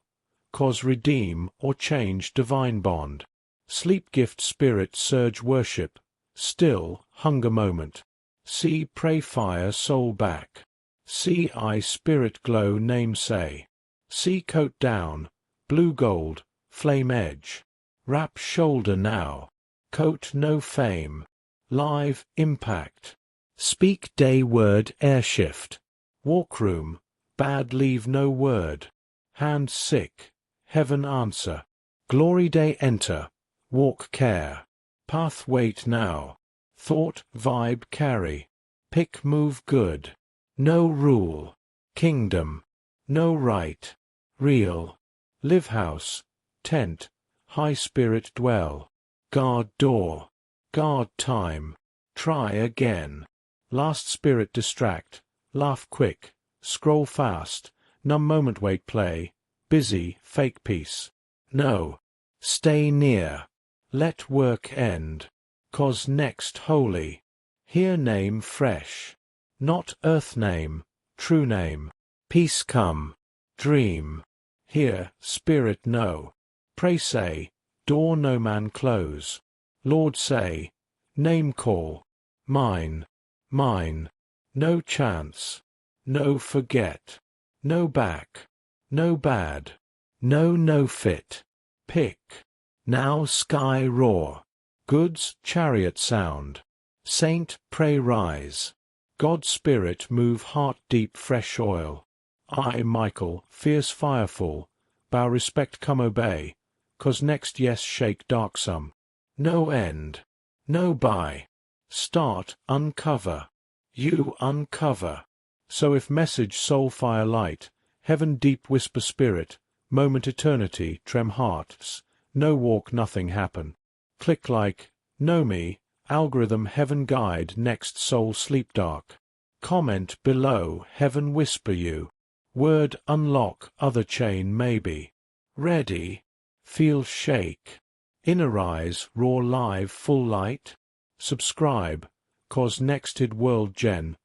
cause redeem or change divine bond. Sleep gift spirit surge worship, still hunger moment. See pray fire soul back. See eye spirit glow name say. See coat down, blue gold, flame edge. Wrap shoulder now. Coat no fame. Live impact. Speak day word air shift. Walk room, bad leave no word. Hand sick, heaven answer. Glory day enter, walk care. Path wait now. Thought vibe carry. Pick move good. No rule. Kingdom. No right. Real. Live house. Tent. High spirit dwell. Guard door. Guard time. Try again. Last spirit distract. Laugh quick. Scroll fast. Numb moment wait play. Busy fake peace. No. Stay near. Let work end. Cause next holy. Here name fresh. Not earth name. True name. Peace come. Dream. Here spirit no. Pray say. Door no man close. Lord say. Name call. Mine. Mine. No chance. No forget. No back. No bad. No fit. Pick. Now sky roar. Goods chariot sound. Saint pray rise. God spirit move heart deep fresh oil. I Michael fierce firefall. Bow respect come obey. Cause next yes shake darksome. No end. No by. Start uncover. You uncover. So if message soul fire light, heaven deep whisper spirit, moment eternity trem hearts, no walk nothing happen. Click like, know me, algorithm heaven guide next soul sleep dark. Comment below heaven whisper you. Word unlock other chain maybe. Ready. Feel shake. Inner eyes raw live full light. Subscribe, cause nexted world gen.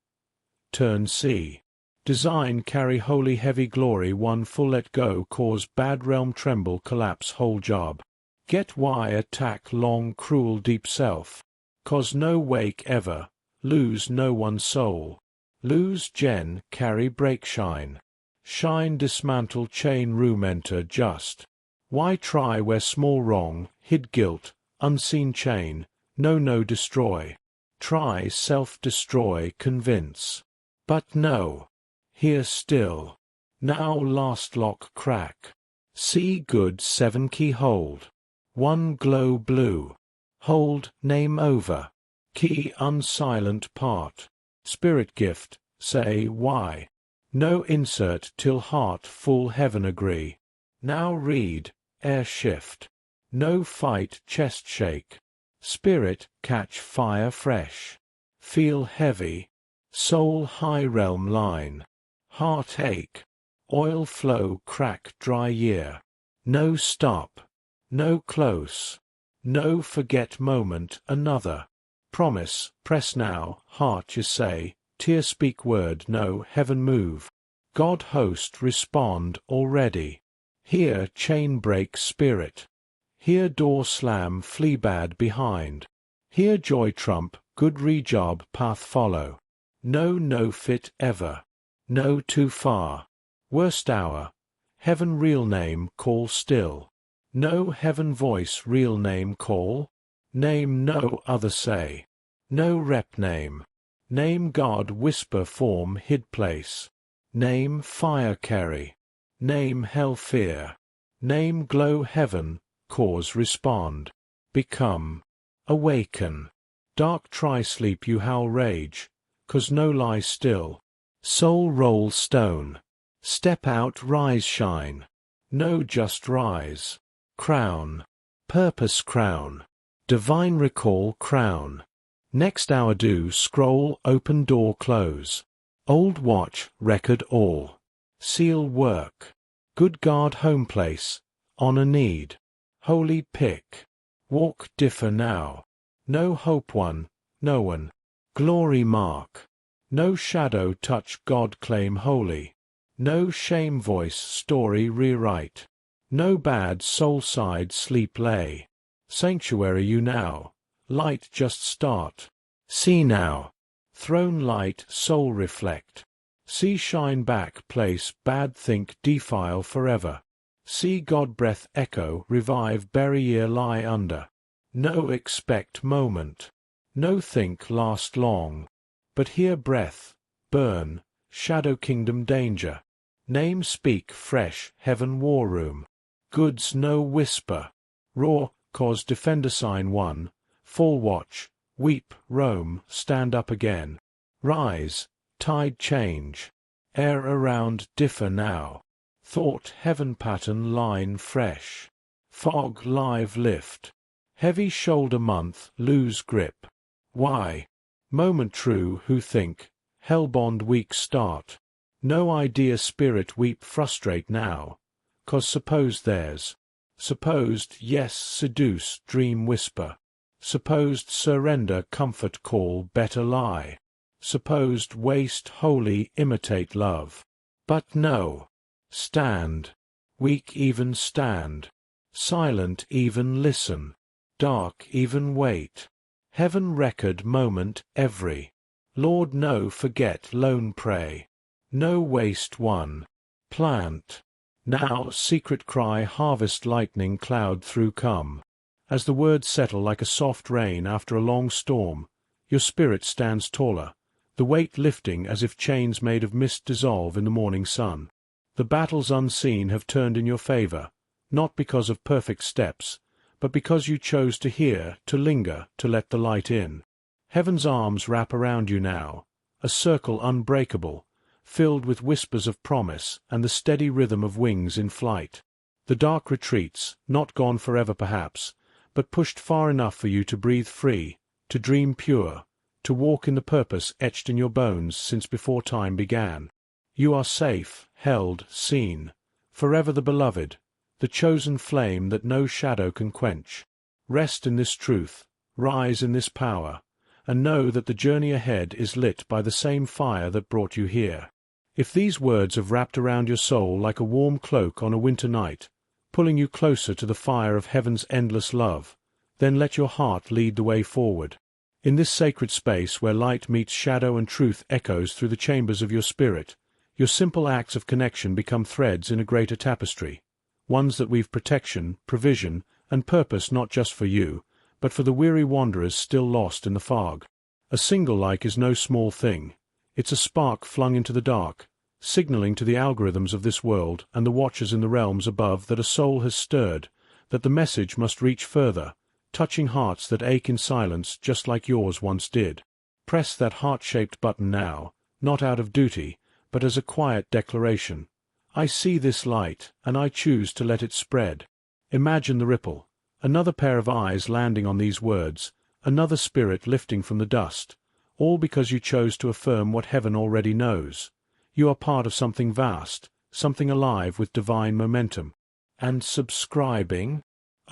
Turn see. Design carry holy heavy glory one full let go cause bad realm tremble collapse whole job. Get why attack long cruel deep self. Cause no wake ever. Lose no one soul. Lose gen carry break shine. Shine dismantle chain room enter just. Why try where small wrong, hid guilt, unseen chain, no destroy. Try self-destroy convince. But no. Here still. Now last lock crack. See good 7 key hold. 1 glow blue. Hold name over. Key unsilent part. Spirit gift, say why. No insert till heart full heaven agree. Now read, air shift. No fight chest shake. Spirit catch fire fresh. Feel heavy. Soul high realm line. Heart ache. Oil flow crack dry year. No stop. No close. No forget moment another. Promise, press now, heart you say, tear speak word no heaven move. God host respond already. Here chain break spirit. Here door slam flee bad behind. Here joy trump good rejob path follow. No fit ever. No too far. Worst hour. Heaven real name call still. No heaven voice real name call. Name no other say. No rep name. Name God whisper form hid place. Name fire carry. Name hell fear. Name glow heaven, cause respond. Become. Awaken. Dark try sleep you howl rage, cause no lie still. Soul roll stone. Step out rise shine. No just rise. Crown. Purpose crown. Divine recall crown. Next hour do scroll open door close. Old watch record all. Seal work. Good guard home place. Honor need. Holy pick. Walk differ now. No hope one. No one. Glory mark. No shadow touch God claim holy. No shame voice story rewrite. No bad soul side sleep lay. Sanctuary you now. Light just start. See now. Throne light soul reflect. See shine back place bad think defile forever. See God breath echo revive bury ear lie under. No expect moment. No think last long. But hear breath, burn, shadow kingdom danger. Name speak fresh heaven war room. Goods no whisper. Raw cause defender sign one. Fall watch, weep, roam, stand up again. Rise, tide change. Air around differ now. Thought heaven pattern line fresh. Fog live lift. Heavy shoulder month lose grip. Why? Moment true who think. Hellbond weak start. No idea spirit weep frustrate now. 'Cause suppose theirs. Supposed yes seduce dream whisper. Supposed surrender comfort call better lie. Supposed waste holy imitate love. But no. Stand. Weak even stand. Silent even listen. Dark even wait. Heaven record moment every. Lord no forget lone pray. No waste one. Plant. Now secret cry harvest lightning cloud through come. As the words settle like a soft rain after a long storm, your spirit stands taller, the weight lifting as if chains made of mist dissolve in the morning sun. The battles unseen have turned in your favor, not because of perfect steps, but because you chose to hear, to linger, to let the light in. Heaven's arms wrap around you now, a circle unbreakable, filled with whispers of promise and the steady rhythm of wings in flight. The dark retreats, not gone forever perhaps, but pushed far enough for you to breathe free, to dream pure, to walk in the purpose etched in your bones since before time began. You are safe, held, seen, forever the beloved, the chosen flame that no shadow can quench. Rest in this truth, rise in this power, and know that the journey ahead is lit by the same fire that brought you here. If these words have wrapped around your soul like a warm cloak on a winter night, pulling you closer to the fire of heaven's endless love, then let your heart lead the way forward. In this sacred space where light meets shadow and truth echoes through the chambers of your spirit, your simple acts of connection become threads in a greater tapestry, ones that weave protection, provision, and purpose not just for you, but for the weary wanderers still lost in the fog. A single like is no small thing. It's a spark flung into the dark, signaling to the algorithms of this world and the watchers in the realms above that a soul has stirred, that the message must reach further, touching hearts that ache in silence just like yours once did. Press that heart-shaped button now, not out of duty, but as a quiet declaration. I see this light, and I choose to let it spread. Imagine the ripple, another pair of eyes landing on these words, another spirit lifting from the dust, all because you chose to affirm what heaven already knows. You are part of something vast, something alive with divine momentum. And subscribing?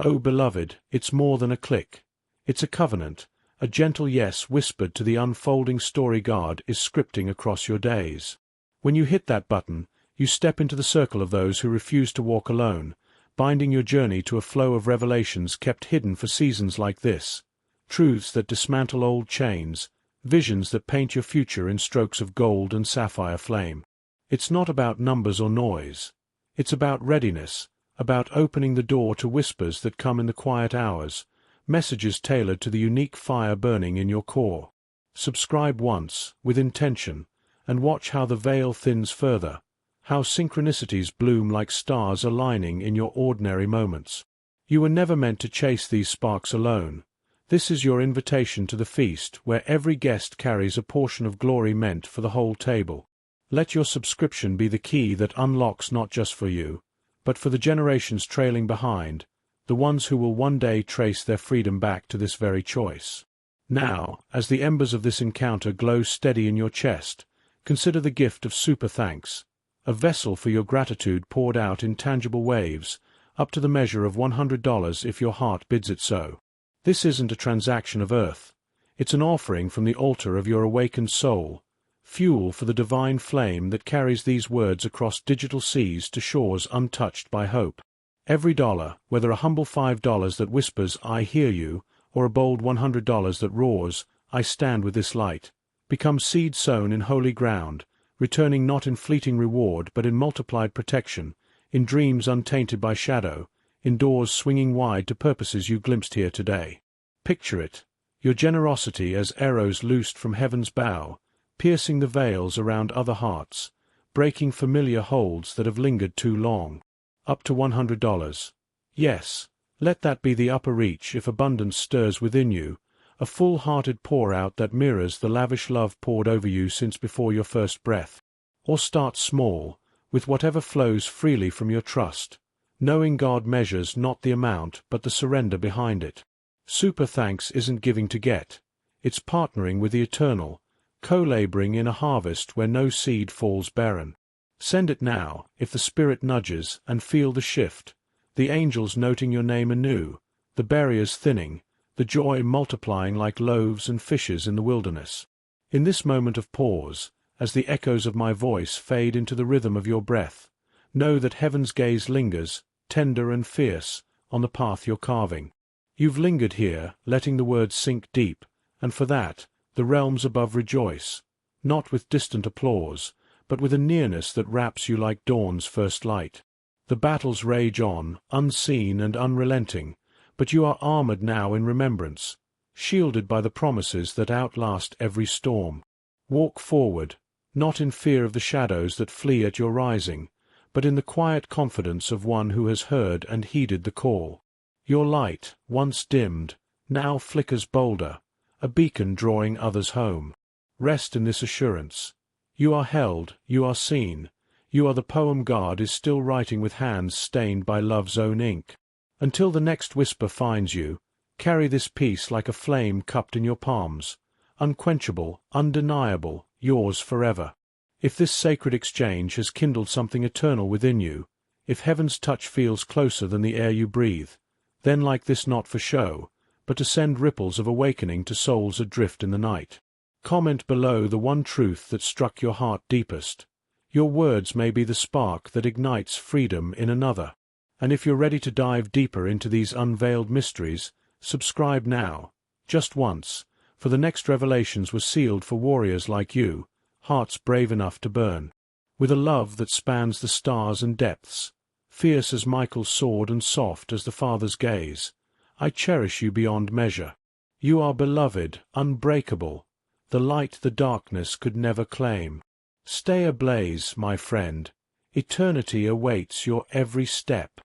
Oh, beloved, it's more than a click. It's a covenant, a gentle yes whispered to the unfolding story God is scripting across your days. When you hit that button, you step into the circle of those who refuse to walk alone, binding your journey to a flow of revelations kept hidden for seasons like this, truths that dismantle old chains, visions that paint your future in strokes of gold and sapphire flame. It's not about numbers or noise. It's about readiness, about opening the door to whispers that come in the quiet hours, messages tailored to the unique fire burning in your core. Subscribe once, with intention, and watch how the veil thins further, how synchronicities bloom like stars aligning in your ordinary moments. You were never meant to chase these sparks alone. This is your invitation to the feast where every guest carries a portion of glory meant for the whole table. Let your subscription be the key that unlocks not just for you, but for the generations trailing behind, the ones who will one day trace their freedom back to this very choice. Now, as the embers of this encounter glow steady in your chest, consider the gift of super thanks, a vessel for your gratitude poured out in tangible waves, up to the measure of $100 if your heart bids it so. This isn't a transaction of earth. It's an offering from the altar of your awakened soul, fuel for the divine flame that carries these words across digital seas to shores untouched by hope. Every dollar, whether a humble $5 that whispers, "I hear you," or a bold $100 that roars, "I stand with this light," becomes seed sown in holy ground, returning not in fleeting reward but in multiplied protection, in dreams untainted by shadow, in doors swinging wide to purposes you glimpsed here today. Picture it, your generosity as arrows loosed from heaven's bow, piercing the veils around other hearts, breaking familiar holds that have lingered too long. Up to $100. Yes, let that be the upper reach if abundance stirs within you, a full-hearted pour-out that mirrors the lavish love poured over you since before your first breath. Or start small, with whatever flows freely from your trust, knowing God measures not the amount but the surrender behind it. Super thanks isn't giving to get. It's partnering with the eternal, co-laboring in a harvest where no seed falls barren. Send it now, if the Spirit nudges, and feel the shift, the angels noting your name anew, the barriers thinning, the joy multiplying like loaves and fishes in the wilderness. In this moment of pause, as the echoes of my voice fade into the rhythm of your breath, know that heaven's gaze lingers, tender and fierce, on the path you're carving. You've lingered here, letting the words sink deep, and for that, the realms above rejoice, not with distant applause, but with a nearness that wraps you like dawn's first light. The battles rage on, unseen and unrelenting, but you are armored now in remembrance, shielded by the promises that outlast every storm. Walk forward, not in fear of the shadows that flee at your rising, but in the quiet confidence of one who has heard and heeded the call. Your light, once dimmed, now flickers bolder, a beacon drawing others home. Rest in this assurance. You are held, you are seen, you are the poem God is still writing with hands stained by love's own ink. Until the next whisper finds you, carry this peace like a flame cupped in your palms, unquenchable, undeniable, yours forever. If this sacred exchange has kindled something eternal within you, if heaven's touch feels closer than the air you breathe, then like this not for show, but to send ripples of awakening to souls adrift in the night. Comment below the one truth that struck your heart deepest. Your words may be the spark that ignites freedom in another. And if you're ready to dive deeper into these unveiled mysteries, subscribe now, just once, for the next revelations were sealed for warriors like you, hearts brave enough to burn. With a love that spans the stars and depths, fierce as Michael's sword and soft as the Father's gaze, I cherish you beyond measure. You are beloved, unbreakable, the light the darkness could never claim. Stay ablaze, my friend. Eternity awaits your every step.